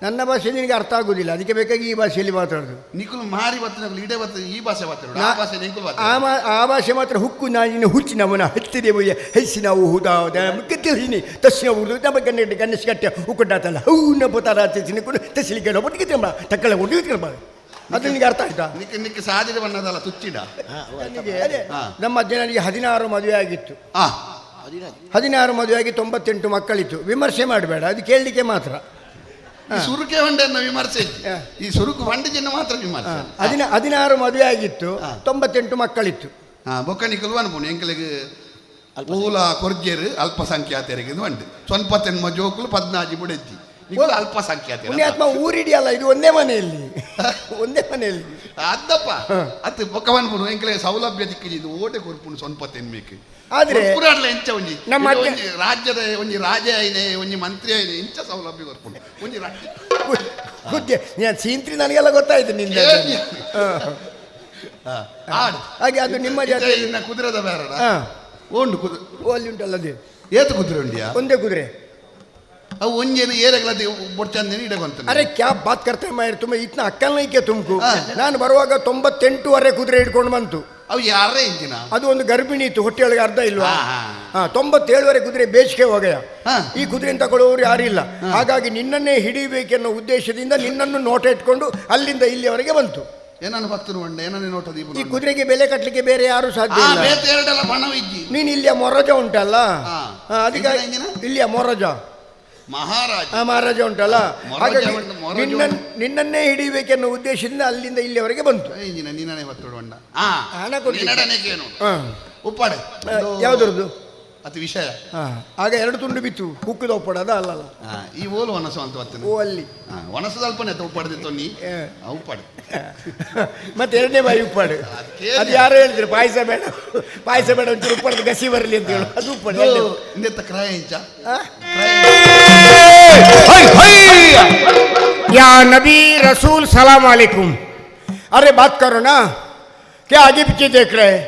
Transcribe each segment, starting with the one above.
ನನ್ನ ಭಾಷೆ ನಿನಗೆ ಅರ್ಥ ಆಗುದಿಲ್ಲ, ಅದಕ್ಕೆ ಬೇಕಾಗಿ ಈ ಭಾಷೆಯಲ್ಲಿ ಮಾತಾಡೋದು. ನಿಖುಲ್ ಮಾರಿ ಬರ್ತದೆ ಇಡೇ ಬರ್ತದೆ ಈ ಭಾಷೆ ಮಾತಾಡೋದು, ಆ ಭಾಷೆ ನಿಖುಲ್ ಆ ಭಾಷೆ ಮಾತ್ರ ಹುಕ್ಕು ನಾನಿನ ಹುಚ್ಚಿ ನಮ್ಮನ ಹತ್ತಿದೆ ಹೆಸಿ ನಾವು ಹೂದಾದ ಮುಖ್ಯತೀನಿ ತಸ್ಸಿನ ಹುಡುದು ನಮ್ಮ ಗಣ್ಣ ಗಣೇಶ ಕಟ್ಟೆ ಉಕ್ಕುಂಟಾತಲ್ಲ ಹೂ ನಪ್ಪತ್ತಾರ ತಸಿನಿಕೊಂಡು ತಸಿಲಿಕ್ಕೆ ಒಟ್ಟಿಗೆ ತಿಂಬ ತಕ್ಕಳ ಒಟ್ಟಿಗೆ ತಿಂಬ. ಅದು ನಿನಗೆ ಅರ್ಥ ಆಯ್ತಾ? ನಿಕ್ಕೆ ಸಾಧ್ಯತೆ ಬಣ್ಣದಲ್ಲ ತುಚ್ಚಿಡ. ನಮ್ಮ ಅಜ್ಜನಿಗೆ 16 ಮದುವೆ ಆಗಿತ್ತು. 16 ಮದುವೆ ಆಗಿ 98 ಮಕ್ಕಳಿತ್ತು. ವಿಮರ್ಶೆ ಮಾಡಬೇಡ, ಅದು ಕೇಳಲಿಕ್ಕೆ ಮಾತ್ರ. ಸುರುಕೆ ಹೊಂಡೆಯನ್ನು ವಿಮರ್ಶೆ, ಈ ಸುರುಕು ಹೊಂಡಿಗೆಯನ್ನು ಮಾತ್ರ ವಿಮರ್ಶೆ. 16 ಮದುವೆ ಆಗಿತ್ತು, 98 ಮಕ್ಕಳಿತ್ತು. ಬೊಕ್ಕಣಿಕಲು ಅನ್ಬೋದು ಎಂಕಲಿಗೆ ಪೂಲ ಕೊರ್ಜೇರು ಅಲ್ಪಸಂಖ್ಯಾತರಿಗೆ ಉಂಟು ಸ್ವಲ್ಪ ತೆನ್ಮ ಜೋಕುಲು 14 ಬುಡೆಜ್ಜಿ ಅಲ್ಪಸಂಖ್ಯಾತ ಪುಣ್ಯಾತ್ಮ ಊರಿಡಿಯಲ್ಲ, ಇದು ಒಂದೇ ಮನೆಯಲ್ಲಿ ಅದ್ದಪ್ಪ ಅತ್ತು ಬೊಕ್ಕವನ್ಪುಡು ಎಂಕಲಿಗೆ ಸೌಲಭ್ಯ ದಿಕ್ಕಿದ್ದು ಓಟೆ ಕೊರ್ಪುಣು ಸ್ವಲ್ಪ ತೆನ್ಮೇಕೆ ಆದ್ರೆ ಎಂಚ ಒಂಜಿ ರಾಜ್ಯದ ಒಂಜಿ ರಾಜ ಐನೆ ಒಂಜಿ ಮಂತ್ರಿ ಐನೆ ಇಂಚ ಸೌಲಭ್ಯ ಕೊರ್ಪುಂಡು ಒಂಜಿ ಹುದ್ದೆ ಸೀಂತ್ರಿ ನನಗೆಲ್ಲ ಗೊತ್ತಾಯ್ತು ನಿಂದ. ಹಾಗೆ ಅದು ನಿಮ್ಮ ಜಾತಿ ಕುದುರೆದ ಬೇರೆ ಉಂಟು ಅಲ್ಲಿ ಉಂಟಲ್ಲದೆ ಏತು ಕುದುರೆ ಉಂಡಿಯಾ? ಒಂದೇ ಕುದುರೆ ಅವು ಒಂಜೇನು ಏರಗಳದ್ದು ಬೊಡ್ಚಂದೇನು ಇಡಗೊಂತ. ಅರೆ ಕ್ಯಾ ಬಾತ್ ಕರ್ತೆ ಮಾಯರ್ ತುಂಬ ಇತ್ನ ಅಕ್ಕಲ್ನೈಕೆ ತುಮಕು. ನಾನು ಬರುವಾಗ 98ವರೆ ಕುದುರೆ ಹಿಡ್ಕೊಂಡು ಬಂತು. ಅವು ಯಾರೇ ಇಂಜಿನ? ಅದು ಒಂದು ಗರ್ಭಿಣಿ ಇತ್ತು, ಹೊಟ್ಟೆಯೊಳಗೆ ಅರ್ಧ ಇಲ್ವಾ? 97ವರೆ ಕುದುರೆ ಬೇಸಿಗೆ ಹೋಗಯ. ಈ ಕುದುರೆ ತಗೊಳ್ಳುವವರು ಯಾರಿಲ್ಲ. ಹಾಗಾಗಿ ನಿನ್ನನ್ನೇ ಹಿಡಿಬೇಕೆನ್ನೋ ಉದ್ದೇಶದಿಂದ ನಿನ್ನನ್ನು ನೋಟ ಇಟ್ಕೊಂಡು ಅಲ್ಲಿಂದ ಇಲ್ಲಿಯವರೆಗೆ ಬಂತು. ಏನನ್ನು ಭಕ್ತರು ಉಂಡೆ ಏನನ್ನು ನೋಟದು? ಈ ಕುದುರೆಗೆ ಬೆಲೆ ಕಟ್ಟಲಿಕ್ಕೆ ಬೇರೆ ಯಾರು ಸಾಧ್ಯ ಇಲ್ಲ. ನೀನು ಇಲ್ಲಿಯ ಮೊರಜ ಉಂಟಲ್ಲ, ಅದಕ್ಕೆ ಇಲ್ಲಿಯ ಮೊರಜ ಮಹಾರಾಜ ಉಂಟಲ್ಲ, ಹಾಗಾಗಿ ನಿನ್ನನ್ನೇ ಹಿಡಿಬೇಕೆನ್ನೋ ಉದ್ದೇಶದಿಂದ ಅಲ್ಲಿಂದ ಇಲ್ಲಿಯವರೆಗೆ ಬಂತು. ಯಾವ್ದ್ರದ್ದು ಅದು ವಿಷಯ. ಆಗ 2 ತುಂಡು ಬಿತ್ತು, ಕುಕ್ಕದ ಉಪ್ಪಡ ಅದ ಅಲ್ಲಲ್ಲ. ಈ ಓಲು ಒನಸು ಅಂತ ಬರ್ತೇನೆ. ಓ ಅಲ್ಲಿ ಒನಸು ಸ್ವಲ್ಪನೇ ಉಪ್ಪಾಡ್ದಿತ್ತು ನೀ ಉಪ್ಪಾಡು ಮತ್ತೆ 2ನೇ ಬಾಯಿ ಉಪ್ಪಾಡು. ಅದು ಯಾರು ಹೇಳಿದ್ರು ಪಾಯಸ ಬೇಡ ಒಂಚೂರು ಉಪ್ಪಾಡ್ದು ಗಸಿ ಬರಲಿ ಅಂತ ಹೇಳು. ಅದು ಉಪ್ಪಾಡು ಇಂದೆತ್ತ ಕ್ರಾಯ ಇಂಚ ಯಾ ನಬಿ ರಸೂಲ್ ಸಲಾಮ್ ಅಲೈಕುಂ. ಅರೆ ಬಾತ್ ಕರೋ ನಾ, ಕ್ಯಾ ಆಗೆ ಪೀಛೆ ದೇಖ್ ರಹೆ?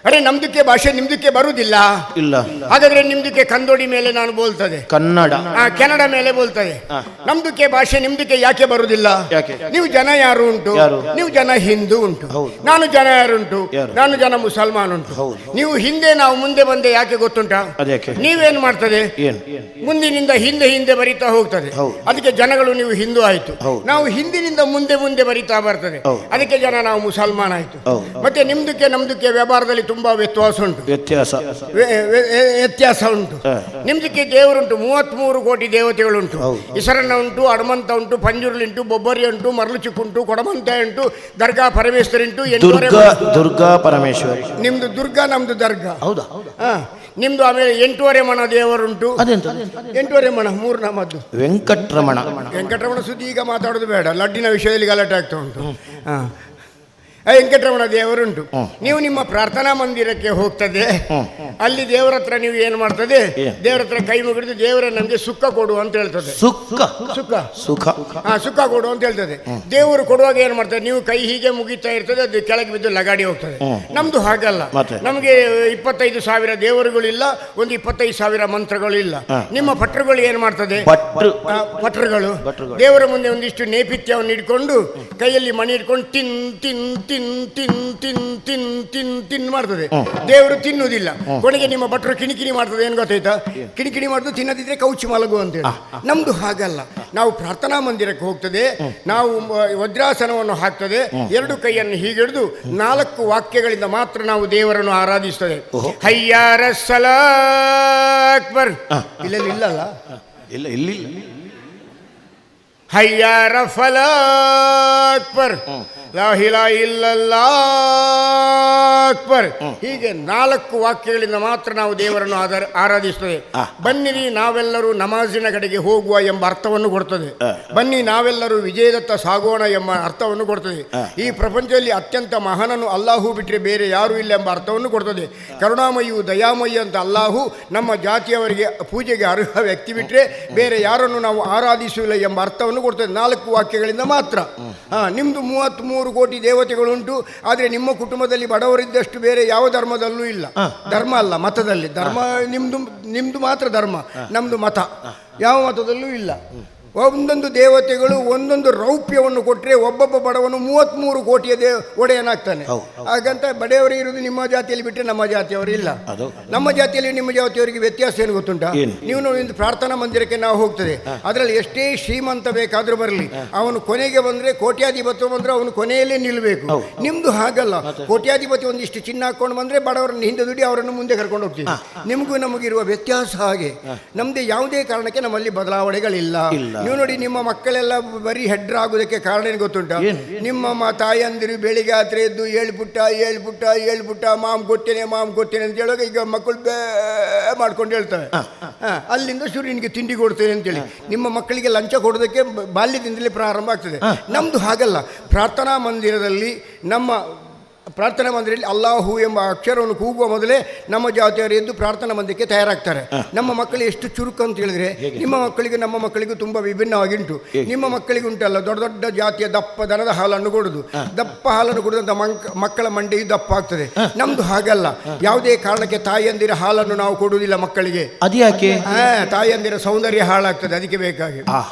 ಅರೆ ನಮ್ದಕ್ಕೆ ಭಾಷೆ ನಿಮ್ದಕ್ಕೆ ಬರುವುದಿಲ್ಲ ಇಲ್ಲ. ಹಾಗಾದ್ರೆ ನಿಮ್ದಕ್ಕೆ ಕಂದೋಡಿ ಮೇಲೆ ನಾನು ಬೋಲ್ತದೆ, ಕನ್ನಡ ಮೇಲೆ ಬೋಲ್ತದೆ. ನಮ್ದಕ್ಕೆ ಭಾಷೆ ನಿಮ್ದಕ್ಕೆ ಯಾಕೆ ಬರುವುದಿಲ್ಲ? ನೀವು ಜನ ಯಾರು ಉಂಟು? ನೀವು ಜನ ಹಿಂದೂ ಉಂಟು. ನಾನು ಜನ ಯಾರು ಉಂಟು? ನಾನು ಜನ ಮುಸಲ್ಮಾನ್ ಉಂಟು. ನೀವು ಹಿಂದೆ ನಾವು ಮುಂದೆ ಬಂದೆ ಯಾಕೆ ಗೊತ್ತುಂಟಾ? ನೀವೇನ್ ಮಾಡ್ತದೆ, ಮುಂದಿನಿಂದ ಹಿಂದೆ ಬರಿತಾ ಹೋಗ್ತದೆ. ಅದಕ್ಕೆ ಜನಗಳು ನೀವು ಹಿಂದೂ ಆಯ್ತು. ನಾವು ಹಿಂದಿನಿಂದ ಮುಂದೆ ಬರಿತಾ ಬರ್ತದೆ, ಅದಕ್ಕೆ ಜನ ನಾವು ಮುಸಲ್ಮಾನ್ ಆಯ್ತು. ಮತ್ತೆ ನಮ್ದಕ್ಕೆ ವ್ಯವಹಾರದಲ್ಲಿ ತುಂಬಾ ವ್ಯತ್ಯಾಸ ಉಂಟು. ನಿಮ್ದಕ್ಕೆ ದೇವರುಂಟು, 33 ಕೋಟಿ ದೇವತೆಗಳುಂಟು. ಇಸರನ್ನ ಉಂಟು, ಹನುಮಂತ ಉಂಟು, ಪಂಜುರ್ಲಿ ಉಂಟು, ಬೊಬ್ಬರಿ ಉಂಟು, ಮರಳು ಚಿಕ್ಕು ಉಂಟು, ಕೊಡಮಂತ ಉಂಟು, ದರ್ಗಾ ಪರಮೇಶ್ವರಿ ಉಂಟು, ದುರ್ಗಾ ಪರಮೇಶ್ವರಿ. ನಿಮ್ದು ದುರ್ಗಾ, ನಮ್ದು ದರ್ಗಾ. ಹೌದಾ? ನಿಮ್ದು ಆಮೇಲೆ 8 ಮಣ ದೇವರುಂಟು. 8 ಮಣ 3 ನಮ್ಮದ್ದು ವೆಂಕಟರಮಣ ಸುದ್ದಿ ಈಗ ಮಾತಾಡೋದು ಬೇಡ, ಲಡ್ಡಿನ ವಿಷಯದಲ್ಲಿ ಗಲಾಟೆ ಆಗ್ತಾ ಉಂಟು. ವೆಂಕಟರಮಣ ದೇವರುಂಟು. ನೀವು ನಿಮ್ಮ ಪ್ರಾರ್ಥನಾ ಮಂದಿರಕ್ಕೆ ಹೋಗ್ತದೆ, ಅಲ್ಲಿ ದೇವರ ಹತ್ರ ನೀವು ಏನ್ ಮಾಡ್ತದೆ, ದೇವರ ಹತ್ರ ಕೈ ಮುಗಿದು ದೇವರ ನಮ್ಗೆ ಸುಖ ಕೊಡು ಅಂತ ಹೇಳ್ತದೆ. ಸುಖ ಕೊಡು ಅಂತ ಹೇಳ್ತದೆ. ದೇವರು ಕೊಡುವಾಗ ಏನ್ ಮಾಡ್ತದೆ, ನೀವು ಕೈ ಹೀಗೆ ಮುಗಿತಾ ಇರ್ತದೆ, ಅದು ಕೆಳಗೆ ಬಿದ್ದು ಲಗಾಡಿ ಹೋಗ್ತದೆ. ನಮ್ದು ಹಾಗಲ್ಲ, ನಮ್ಗೆ 25,000 ದೇವರುಗಳಿಲ್ಲ, ಒಂದು 25,000 ಮಂತ್ರಗಳು ಇಲ್ಲ. ನಿಮ್ಮ ಭಟ್ರುಗಳು ಏನ್ ಮಾಡ್ತದೆ, ಭಟ್ರುಗಳು ದೇವರ ಮುಂದೆ ಒಂದಿಷ್ಟು ನೇಪಥ್ಯವನ್ನು ಇಟ್ಕೊಂಡು ಕೈಯಲ್ಲಿ ಮಣಿ ಇಟ್ಕೊಂಡು ತಿನ್ ತಿನ್ ತಿನ್ ತಿನ್ ತಿನ್ ತಿನ್ ತಿನ್ ತಿನ್ ಮಾಡ್ತದೆ. ದೇವರು ತಿನ್ನುವುದಿಲ್ಲ. ಕೊನೆಗೆ ನಿಮ್ಮ ಭಟ್ರು ಕಿಣಿಕಿಣಿ ಮಾಡ್ತದೆ. ಏನ್ ಗೊತ್ತಾಯ್ತಾ? ಕಿಣಿಕಿಣಿ ಮಾಡುದು ತಿನ್ನದಿದ್ರೆ ಕೌಚಿ ಮಲಗು ಅಂತೇಳಿ. ನಮ್ದು ಹಾಗಲ್ಲ. ನಾವು ಪ್ರಾರ್ಥನಾ ಮಂದಿರಕ್ಕೆ ಹೋಗ್ತದೆ, ನಾವು ವಜ್ರಾಸನವನ್ನು ಹಾಕ್ತದೆ, 2 ಕೈಯನ್ನು ಹೀಗಿಡಿದು 4 ವಾಕ್ಯಗಳಿಂದ ಮಾತ್ರ ನಾವು ದೇವರನ್ನು ಆರಾಧಿಸ್ತದೆ. ಹಯ್ಯಾರ ಸಲಾ ಅಕ್ಬರ್. ಇಲ್ಲಲ್ಲ, ಇಲ್ಲ ಹಯ್ಯಾರ ಫಲಾ ಅಕ್ಬರ್, ಲಾ ಇಲಾಹ ಇಲ್ಲಲ್ಲಾಹ್ ಅಕ್ಬರ್. ಹೀಗೆ 4 ವಾಕ್ಯಗಳಿಂದ ಮಾತ್ರ ನಾವು ದೇವರನ್ನು ಆರಾಧಿಸ್ತೇವೆ. ಬನ್ನಿರಿ ನಾವೆಲ್ಲರೂ ನಮಾಜಿನ ಕಡೆಗೆ ಹೋಗುವ ಎಂಬ ಅರ್ಥವನ್ನು ಕೊಡ್ತದೆ. ಬನ್ನಿ ನಾವೆಲ್ಲರೂ ವಿಜಯದತ್ತ ಸಾಗೋಣ ಎಂಬ ಅರ್ಥವನ್ನು ಕೊಡ್ತದೆ. ಈ ಪ್ರಪಂಚದಲ್ಲಿ ಅತ್ಯಂತ ಮಹಾನನು ಅಲ್ಲಾಹು ಬಿಟ್ಟರೆ ಬೇರೆ ಯಾರೂ ಇಲ್ಲ ಎಂಬ ಅರ್ಥವನ್ನು ಕೊಡ್ತದೆ. ಕರುಣಾಮಯಿಯು ದಯಾಮಯಿ ಅಂತ ಅಲ್ಲಾಹು ನಮ್ಮ ಜಾತಿಯವರಿಗೆ ಪೂಜೆಗೆ ಅರ್ಹ ವ್ಯಕ್ತಿ ಬಿಟ್ಟರೆ ಬೇರೆ ಯಾರನ್ನು ನಾವು ಆರಾಧಿಸುವುದಿಲ್ಲ ಎಂಬ ಅರ್ಥವನ್ನು ಕೊಡ್ತದೆ 4 ವಾಕ್ಯಗಳಿಂದ ಮಾತ್ರ. ನಿಮ್ಮದು 33 ಕೋಟಿ ದೇವತೆಗಳುಂಟು, ಆದರೆ ನಿಮ್ಮ ಕುಟುಂಬದಲ್ಲಿ ಬಡವರಿದ್ದಷ್ಟು ಬೇರೆ ಯಾವ ಧರ್ಮದಲ್ಲೂ ಇಲ್ಲ. ಧರ್ಮ ಅಲ್ಲ, ಮತದಲ್ಲಿ ಧರ್ಮ. ನಿಮ್ದು ಮಾತ್ರ ಧರ್ಮ, ನಮ್ದು ಮತ. ಯಾವ ಮತದಲ್ಲೂ ಇಲ್ಲ. ಒಂದೊಂದು ದೇವತೆಗಳು ಒಂದೊಂದು ರೌಪ್ಯವನ್ನು ಕೊಟ್ಟರೆ ಒಬ್ಬೊಬ್ಬ ಬಡವನು 33 ಕೋಟಿಯ ಒಡೆಯನಾಗ್ತಾನೆ. ಹಾಗಂತ ಬಡೆಯವರು ಇರುವುದು ನಿಮ್ಮ ಜಾತಿಯಲ್ಲಿ ಬಿಟ್ಟರೆ ನಮ್ಮ ಜಾತಿಯವರು ಇಲ್ಲ. ನಮ್ಮ ಜಾತಿಯಲ್ಲಿ ನಿಮ್ಮ ಜಾತಿಯವರಿಗೆ ವ್ಯತ್ಯಾಸ ಏನು ಗೊತ್ತುಂಟಾ? ನೀವು ಒಂದು ಪ್ರಾರ್ಥನಾ ಮಂದಿರಕ್ಕೆ ನಾವು ಹೋಗ್ತದೆ, ಅದರಲ್ಲಿ ಎಷ್ಟೇ ಶ್ರೀಮಂತ ಬೇಕಾದ್ರೂ ಬರಲಿ, ಅವನು ಕೊನೆಗೆ ಬಂದ್ರೆ ಕೋಟ್ಯಾಧಿಪತಿ ಬಂದ್ರೆ ಅವನು ಕೊನೆಯಲ್ಲೇ ನಿಲ್ಲಬೇಕು. ನಿಮ್ದು ಹಾಗಲ್ಲ, ಕೋಟ್ಯಾಧಿಪತಿ ಒಂದಿಷ್ಟು ಚಿನ್ನ ಹಾಕೊಂಡು ಬಂದ್ರೆ ಬಡವರನ್ನು ಹಿಂದೆ ದುಡಿ ಅವರನ್ನು ಮುಂದೆ ಕರ್ಕೊಂಡು ಹೋಗ್ತೀವಿ. ನಿಮಗೂ ನಮಗಿರುವ ವ್ಯತ್ಯಾಸ ಹಾಗೆ. ನಮ್ದು ಯಾವುದೇ ಕಾರಣಕ್ಕೆ ನಮ್ಮಲ್ಲಿ ಬದಲಾವಣೆಗಳಿಲ್ಲ. ನೀವು ನೋಡಿ, ನಿಮ್ಮ ಮಕ್ಕಳೆಲ್ಲ ಬರೀ ಹೆಡ್ರ ಆಗೋದಕ್ಕೆ ಕಾರಣ ಏನು ಗೊತ್ತುಂಟ? ನಿಮ್ಮ ತಾಯಂದಿರು ಬೆಳಿಗ್ಗೆ ಆದ್ರೆ ಎದ್ದು ಏಳ್ಪುಟ್ಟ ಮಾಮ್ ಕೊಟ್ಟೇನೆ ಅಂತ ಹೇಳುವಾಗ ಈಗ ಮಕ್ಕಳು ಬೇ ಮಾಡ್ಕೊಂಡು ಹೇಳ್ತವೆ. ಅಲ್ಲಿಂದ ಶುರು ನಿನಗೆ ತಿಂಡಿ ಕೊಡ್ತೇನೆ ಅಂತೇಳಿ ನಿಮ್ಮ ಮಕ್ಕಳಿಗೆ ಲಂಚ ಕೊಡೋದಕ್ಕೆ ಬಾಲ್ಯದಿಂದಲೇ ಪ್ರಾರಂಭ ಆಗ್ತದೆ. ನಮ್ದು ಹಾಗಲ್ಲ. ಪ್ರಾರ್ಥನಾ ಮಂದಿರದಲ್ಲಿ ಅಲ್ಲಾಹು ಎಂಬ ಅಕ್ಷರವನ್ನು ಕೂಗುವ ಮೊದಲೇ ನಮ್ಮ ಜಾತಿಯವರು ಎದ್ದು ಪ್ರಾರ್ಥನಾ ಮಂದಿರಕ್ಕೆ ತಯಾರಾಗ್ತಾರೆ. ನಮ್ಮ ಮಕ್ಕಳು ಎಷ್ಟು ಚುರುಕು ಅಂತ ಹೇಳಿದ್ರೆ, ನಿಮ್ಮ ಮಕ್ಕಳಿಗೆ ನಮ್ಮ ಮಕ್ಕಳಿಗೂ ತುಂಬ ವಿಭಿನ್ನವಾಗಿಂಟು. ನಿಮ್ಮ ಮಕ್ಕಳಿಗೆ ಉಂಟಲ್ಲ ದೊಡ್ಡ ದೊಡ್ಡ ಜಾತಿಯ ದಪ್ಪ ದನದ ಹಾಲನ್ನು ಕೊಡುದು, ದಪ್ಪ ಹಾಲನ್ನು ಕುಡಿದಂಥ ಮಕ್ಕಳ ಮಂಡೆಯು ದಪ್ಪ ಆಗ್ತದೆ. ನಮ್ದು ಹಾಗಲ್ಲ. ಯಾವುದೇ ಕಾರಣಕ್ಕೆ ತಾಯಿಯಂದಿರ ಹಾಲನ್ನು ನಾವು ಕೊಡುವುದಿಲ್ಲ ಮಕ್ಕಳಿಗೆ. ಅದ್ಯಾಕೆ? ತಾಯಿಯಂದಿರ ಸೌಂದರ್ಯ ಹಾಳಾಗ್ತದೆ, ಅದಕ್ಕೆ ಬೇಕಾಗಿ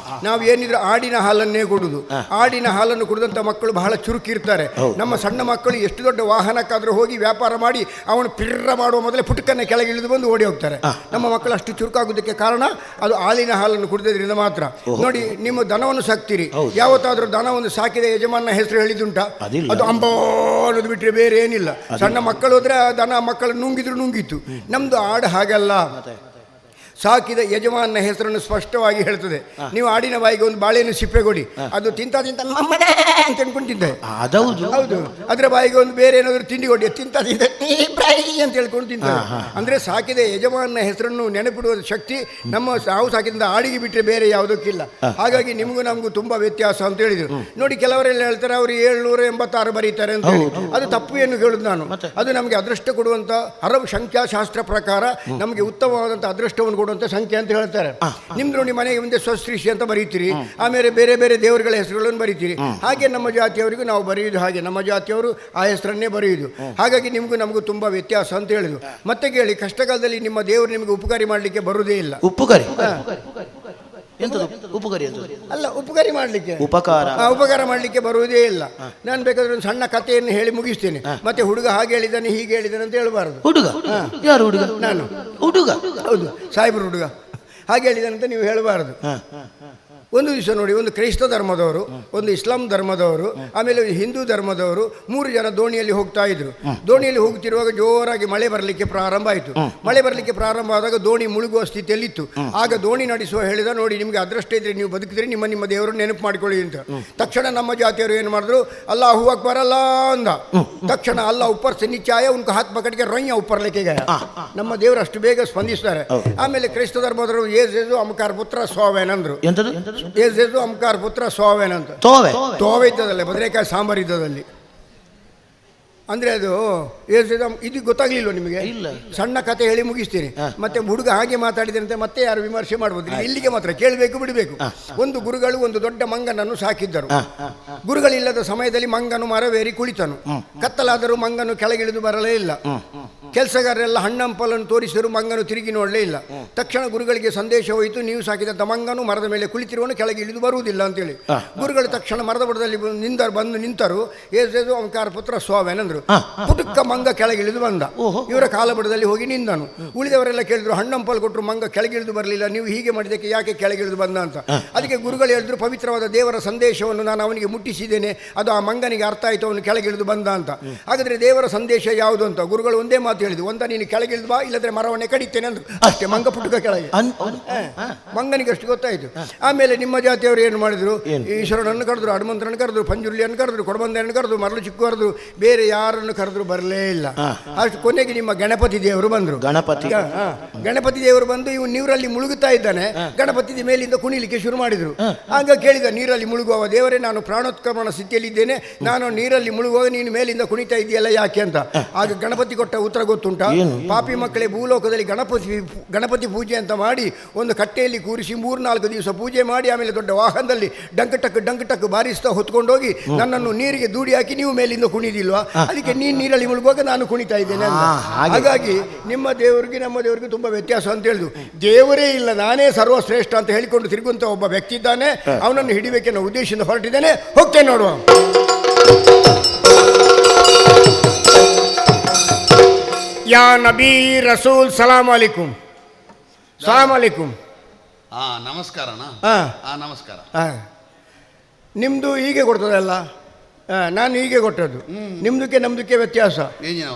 ನಾವು ಏನಿದ್ರು ಆಡಿನ ಹಾಲನ್ನೇ ಕೊಡುದು. ಆಡಿನ ಹಾಲನ್ನು ಕುಡಿದಂಥ ಮಕ್ಕಳು ಬಹಳ ಚುರುಕಿರ್ತಾರೆ. ನಮ್ಮ ಸಣ್ಣ ಮಕ್ಕಳು ಎಷ್ಟು ದೊಡ್ಡ ವಾಹನಕ್ಕಾದ್ರೂ ಹೋಗಿ ವ್ಯಾಪಾರ ಮಾಡಿ ಅವನು ಪಿರ್ರ ಮಾಡುವ ಮೊದಲೇ ಪುಟಕನ್ನ ಕೆಳಗೆ ಇಳಿದು ಬಂದು ಓಡಿ ಹೋಗ್ತಾರೆ. ನಮ್ಮ ಮಕ್ಕಳು ಅಷ್ಟು ಚುರುಕಾಗುವುದಕ್ಕೆ ಕಾರಣ ಅದು ಹಾಲಿನ ಹಾಲನ್ನು ಕುಡಿದ್ರಿಂದ ಮಾತ್ರ. ನೋಡಿ, ನಿಮ್ಮ ದನವನ್ನು ಸಾಕ್ತೀರಿ, ಯಾವತ್ತಾದ್ರೂ ದನವನ್ನು ಸಾಕಿದ ಯಜಮಾನ ಹೆಸರು ಹೇಳಿದುಂಟಾ? ಅದು ಅಂಬೋ ಅನ್ನೋದು ಬಿಟ್ಟರೆ ಬೇರೆ ಏನಿಲ್ಲ. ಸಣ್ಣ ಮಕ್ಕಳು ಹೋದ್ರೆ ದನ ಮಕ್ಕಳು ನುಂಗಿತ್ತು. ನಮ್ದು ಆಡು ಹಾಗಲ್ಲ. ಸಾಕಿದ ಯಜಮಾನ ಹೆಸರನ್ನು ಸ್ಪಷ್ಟವಾಗಿ ಹೇಳ್ತದೆ. ನೀವು ಆಡಿನ ಬಾಯಿಗೆ ಒಂದು ಬಾಳೆಯನ್ನು ಸಿಪ್ಪೆ ಕೊಡಿ, ಅದು ತಿಂತ ನಮ್ಮನೆ ಅಂತ ಅನ್ಕೊಂಡು ತಿಂತೆ. ಹೌದು. ಅದರ ಬಾಯಿಗೆ ಒಂದು ಬೇರೆ ಏನಾದರೂ ತಿಂಡಿ ಕೊಡಿ, ತಿಂತ ಅಂತ ಹೇಳ್ಕೊಂಡು ತಿಂತಾರೆ. ಅಂದ್ರೆ ಸಾಕಿದ ಯಜಮಾನ ಹೆಸರನ್ನು ನೆನಪಿಡುವ ಶಕ್ತಿ ನಾವು ಸಾಕಿದ ಆಡಿಗೆ ಬಿಟ್ಟರೆ ಬೇರೆ ಯಾವುದಕ್ಕಿಲ್ಲ. ಹಾಗಾಗಿ ನಿಮಗೂ ನಮಗೂ ತುಂಬಾ ವ್ಯತ್ಯಾಸ ಅಂತ ಹೇಳಿದ್ರು. ನೋಡಿ, ಕೆಲವರೆಲ್ಲ ಹೇಳ್ತಾರೆ ಅವರು 786 ಬರೀತಾರೆ ಅಂತ ಹೇಳಿ. ಅದು ತಪ್ಪು ಏನು ಹೇಳುದು ನಾನು. ಅದು ನಮಗೆ ಅದೃಷ್ಟ ಕೊಡುವಂತ ಹಲವು ಸಂಖ್ಯಾಶಾಸ್ತ್ರ ಪ್ರಕಾರ ನಮಗೆ ಉತ್ತಮವಾದಂಥ ಅದೃಷ್ಟವನ್ನು ಕೊಡುವಂತ ಸಂಖ್ಯೆ ಅಂತ ಹೇಳ್ತಾರೆ. ನಿಮ್ದು ನೋಡಿ, ಮನೆಗೆ ಮುಂದೆ ಸ್ವಸ್ತ್ರೀಷಿ ಅಂತ ಬರೀತೀರಿ, ಆಮೇಲೆ ಬೇರೆ ಬೇರೆ ದೇವರುಗಳ ಹೆಸರುಗಳನ್ನು ಬರೀತೀರಿ. ಹಾಗೆ ನಮ್ಮ ಜಾತಿಯವರಿಗೂ ನಾವು ಬರೆಯುವುದು ಹಾಗೆ, ನಮ್ಮ ಜಾತಿಯವರು ಆ ಹೆಸರನ್ನೇ ಬರೆಯುವುದು. ಹಾಗಾಗಿ ನಿಮಗೂ ನಮಗೂ ತುಂಬಾ ವ್ಯತ್ಯಾಸ ಅಂತ ಹೇಳಿದ್ರು. ಮತ್ತೆ ಕೇಳಿ, ಕಷ್ಟಕಾಲದಲ್ಲಿ ನಿಮ್ಮ ದೇವರು ನಿಮಗೆ ಉಪಕಾರಿ ಮಾಡಲಿಕ್ಕೆ ಬರುವುದೇ ಇಲ್ಲ. ಉಪಕಾರಿ ಅಲ್ಲ, ಉಪಕಾರಿ ಮಾಡಲಿಕ್ಕೆ ಉಪಕಾರ ಮಾಡಲಿಕ್ಕೆ ಬರುವುದೇ ಇಲ್ಲ. ನಾನು ಬೇಕಾದ್ರೆ ಒಂದು ಸಣ್ಣ ಕಥೆಯನ್ನು ಹೇಳಿ ಮುಗಿಸ್ತೇನೆ. ಮತ್ತೆ ಹುಡುಗ ಹಾಗೆ ಹೇಳಿದ್ದಾನೆ ಹೀಗೆ ಹೇಳಿದ್ದಾನೆ ಅಂತ ಹೇಳಬಾರದು. ಯಾರು ಹುಡುಗ? ನಾನು. ಹೌದು, ಸಾಹೇಬ್ರು ಹುಡುಗ ಹಾಗೆ ಹೇಳಿದಾನಂತ ನೀವು ಹೇಳಬಾರದು. ಒಂದು ದಿವಸ ನೋಡಿ, ಒಂದು ಕ್ರೈಸ್ತ ಧರ್ಮದವರು, ಒಂದು ಇಸ್ಲಾಂ ಧರ್ಮದವರು, ಆಮೇಲೆ ಹಿಂದೂ ಧರ್ಮದವರು 3 ಜನ ದೋಣಿಯಲ್ಲಿ ಹೋಗ್ತಾ ಇದ್ರು. ದೋಣಿಯಲ್ಲಿ ಹೋಗ್ತಿರುವಾಗ ಜೋರಾಗಿ ಮಳೆ ಬರಲಿಕ್ಕೆ ಪ್ರಾರಂಭ ಆಯಿತು. ಮಳೆ ಬರಲಿಕ್ಕೆ ಪ್ರಾರಂಭ ಆದಾಗ ದೋಣಿ ಮುಳುಗುವ ಸ್ಥಿತಿಯಲ್ಲಿತ್ತು. ಆಗ ದೋಣಿ ನಡೆಸುವ ಹೇಳಿದ, ನೋಡಿ, ನಿಮಗೆ ಅದೃಷ್ಟ ಇದ್ರೆ ನೀವು ಬದುಕಿದ್ರೆ ನಿಮ್ಮ ದೇವರು ನೆನಪು ಮಾಡಿಕೊಳ್ಳಿ ಅಂತ. ತಕ್ಷಣ ನಮ್ಮ ಜಾತಿಯವರು ಏನು ಮಾಡಿದ್ರು, ಅಲ್ಲಾಹು ಅಕ್ಬರ್ ಅಲ್ಲ ಅಂದ. ತಕ್ಷಣ ಅಲ್ಲ ಉಪ್ಪರ್ se ನಿಚಾಯ ಉನ್ಕ ಹಾತ್ ಪಕಡ್ಗೆ ರೊಯ್ಯ ಉಪ್ಪರ್ ಲೆಕ್ಕೆ ಗಯ. ನಮ್ಮ ದೇವರು ಅಷ್ಟು ಬೇಗ ಸ್ಪಂದಿಸ್ತಾರೆ. ಆಮೇಲೆ ಕ್ರೈಸ್ತ ಧರ್ಮದವರು ಏಸು ಅಮಕಾರ ಪುತ್ರ ಸೋವೇನ್ ಅಂದ್ರು. ಏಸು ಅಮಕಾರ ಪುತ್ರ ಸೋವೇನ್ ಅಂತ. ತೋವೆ ಇದ್ದದಲ್ಲ, ಬದನೆಕಾಯಿ ಸಾಂಬಾರು ಇದ್ದದಲ್ಲಿ. ಅಂದ್ರೆ ಅದು ಇದು ಗೊತ್ತಾಗ್ಲಿಲ್ವ ನಿಮಗೆ? ಸಣ್ಣ ಕತೆ ಹೇಳಿ ಮುಗಿಸ್ತೀನಿ. ಮತ್ತೆ ಹುಡುಗ ಹಾಗೆ ಮಾತಾಡಿದಂತೆ ಮತ್ತೆ ಯಾರು ವಿಮರ್ಶೆ ಮಾಡ್ಬೋದು. ಇಲ್ಲಿಗೆ ಮಾತ್ರ ಕೇಳಬೇಕು, ಬಿಡಬೇಕು. ಒಂದು ಗುರುಗಳು ಒಂದು ದೊಡ್ಡ ಮಂಗನನ್ನು ಸಾಕಿದ್ದರು. ಗುರುಗಳಿಲ್ಲದ ಸಮಯದಲ್ಲಿ ಮಂಗನು ಮರವೇರಿ ಕುಳಿತನು. ಕತ್ತಲಾದರೂ ಮಂಗನು ಕೆಳಗಿಳಿದು ಬರಲೇ ಇಲ್ಲ. ಕೆಲಸಗಾರರೆಲ್ಲ ಹಣ್ಣಂಪಲನ್ನು ತೋರಿಸಿದರು, ಮಂಗನು ತಿರುಗಿ ನೋಡಲೇ ಇಲ್ಲ. ತಕ್ಷಣ ಗುರುಗಳಿಗೆ ಸಂದೇಶ ಹೋಯಿತು, ನೀವು ಸಾಕಿದಂಥ ಮಂಗನು ಮರದ ಮೇಲೆ ಕುಳಿತಿರುವನು ಕೆಳಗೆ ಇಳಿದು ಬರುವುದಿಲ್ಲ ಅಂತೇಳಿ. ಗುರುಗಳು ತಕ್ಷಣ ಮರದ ಬುಡದಲ್ಲಿ ಬಂದು ನಿಂತರು. ಏಸು ಅಮಕಾರ ಪುತ್ರ ಸೋವೆನಂದ್ರು. ಪುಟುಕ್ಕ ಮಂಗ ಕೆಳಗಿಳಿದು ಬಂದ. ಇವರ ಕಾಲಬುಡದಲ್ಲಿ ಹೋಗಿ ನಿಂದನು. ಉಳಿದವರೆಲ್ಲ ಕೇಳಿದ್ರು, ಹಣ್ಣಂಪಲ್ ಕೊಟ್ಟರು, ಮಂಗ ಕೆಳಗಿಳಿದು ಬರಲಿಲ್ಲ, ನೀವು ಹೀಗೆ ಮಾಡಿದಕ್ಕೆ ಯಾಕೆ ಕೆಳಗಿಳಿದು ಬಂದ ಅಂತ. ಅದಕ್ಕೆ ಗುರುಗಳು ಹೇಳಿದ್ರು, ಪವಿತ್ರವಾದ ದೇವರ ಸಂದೇಶವನ್ನು ನಾನು ಅವನಿಗೆ ಮುಟ್ಟಿಸಿದ್ದೇನೆ, ಅದು ಆ ಮಂಗನಿಗೆ ಅರ್ಥ ಆಯಿತು, ಅವನು ಕೆಳಗಿಳಿದು ಬಂದ ಅಂತ. ಹಾಗಾದ್ರೆ ದೇವರ ಸಂದೇಶ ಯಾವುದು ಅಂತ ಗುರುಗಳು ಒಂದೇ ಮಾತು ಹೇಳಿದ್ರು, ಒಂದ ನೀನು ಕೆಳಗಿಳಿದು ಬಾ, ಇಲ್ಲದ್ರೆ ಮರವನ್ನೇ ಕಡಿತೇನೆ ಅಂದ್ರು. ಅಷ್ಟೇ, ಮಂಗ ಪುಟುಕ ಕೆಳಗೆ. ಮಂಗನಿಗೆ ಅಷ್ಟು ಗೊತ್ತಾಯ್ತು. ಆಮೇಲೆ ನಿಮ್ಮ ಜಾತಿಯವರು ಏನು ಮಾಡಿದ್ರು, ಈಶ್ವರನನ್ನು ಕರೆದ್ರು, ಹನುಮಂತರನ್ನು ಕರೆದ್ರು, ಪಂಜುರ್ಲಿಯನ್ನು ಕರೆದ್ರು, ಕೊಡಬಂದೆಯನ್ನು ಕರೆದ್ರು, ಮರಳು ಚಿಕ್ಕು ಕರೆದ್ರು, ಬೇರೆ ಯಾರನ್ನು ಕರೆದ್ರು ಬರಲೇ ಇಲ್ಲ. ಅಷ್ಟು ಕೊನೆಗೆ ನಿಮ್ಮ ಗಣಪತಿ ದೇವರು ಬಂದರು. ಗಣಪತಿ ದೇವರು ಬಂದು ಇವು ನೀರಲ್ಲಿ ಮುಳುಗುತ್ತಾ ಇದ್ದಾನೆ, ಗಣಪತಿ ಮೇಲಿಂದ ಕುಣಿಲಿಕ್ಕೆ ಶುರು ಮಾಡಿದ್ರು. ಆಗ ಕೇಳಿದ, ನೀರಲ್ಲಿ ಮುಳುಗುವ ದೇವರೇ, ನಾನು ಪ್ರಾಣೋತ್ಕ್ರಮಣ ಸ್ಥಿತಿಯಲ್ಲಿದ್ದೇನೆ, ನಾನು ನೀರಲ್ಲಿ ಮುಳುಗುವಾಗ ನೀನು ಮೇಲಿಂದ ಕುಣಿತಾ ಇದೆಯಲ್ಲ ಯಾಕೆ ಅಂತ. ಆಗ ಗಣಪತಿ ಕೊಟ್ಟ ಉತ್ತರ ಗೊತ್ತುಂಟಾ? ಪಾಪಿ ಮಕ್ಕಳೇ ಭೂಲೋಕದಲ್ಲಿ ಗಣಪತಿ ಪೂಜೆ ಅಂತ ಮಾಡಿ ಒಂದು ಕಟ್ಟೆಯಲ್ಲಿ ಕೂರಿಸಿ 3-4 ದಿವಸ ಪೂಜೆ ಮಾಡಿ ಆಮೇಲೆ ದೊಡ್ಡ ವಾಹನದಲ್ಲಿ ಡಂಕ್ ಟಕ್ ಬಾರಿಸ್ತಾ ಹೊತ್ಕೊಂಡೋಗಿ ನನ್ನನ್ನು ನೀರಿಗೆ ದೂಡಿ ಹಾಕಿ ನೀವು ಮೇಲಿಂದ ಕುಣಿದಿಲ್ವಾ, ಅದಕ್ಕೆ ನೀನು ನೀರಲ್ಲಿ ಮುಳುಗುವಾಗ ನಾನು ಕುಣಿತಾ ಇದ್ದೇನೆ ಅಂತ. ಹಾಗಾಗಿ ನಿಮ್ಮ ದೇವರಿಗೆ ನಮ್ಮ ದೇವರಿಗೆ ತುಂಬ ವ್ಯತ್ಯಾಸ ಅಂತ ಹೇಳಿದ್ರು. ದೇವರೇ ಇಲ್ಲ, ನಾನೇ ಸರ್ವಶ್ರೇಷ್ಠ ಅಂತ ಹೇಳಿಕೊಂಡು ತಿರುಗುವಂತ ಒಬ್ಬ ವ್ಯಕ್ತಿ ಇದ್ದಾನೆ, ಅವನನ್ನು ಹಿಡಿಬೇಕೆನ್ನೋ ಉದ್ದೇಶದಿಂದ ಹೊರಟಿದ್ದೇನೆ. ಹೋಗ್ತೇನೆ ನೋಡುವ. ಯಾ ನಬಿ ರಸೂಲ್ ಸಲಾಮ್ ಅಲೈಕುಂ. ಸಲಾಮ್ ಅಲೈಕುಂ. ನಮಸ್ಕಾರನಾ? ನಮಸ್ಕಾರ. ನಿಮ್ಮದು ಹೀಗೆ ಕೊಡ್ತದಲ್ಲ, ನಾನು ಹೀಗೆ ಕೊಟ್ಟದ್ದು. ನಿಮ್ದಕ್ಕೆ ನಮ್ದಕ್ಕೆ ವ್ಯತ್ಯಾಸ.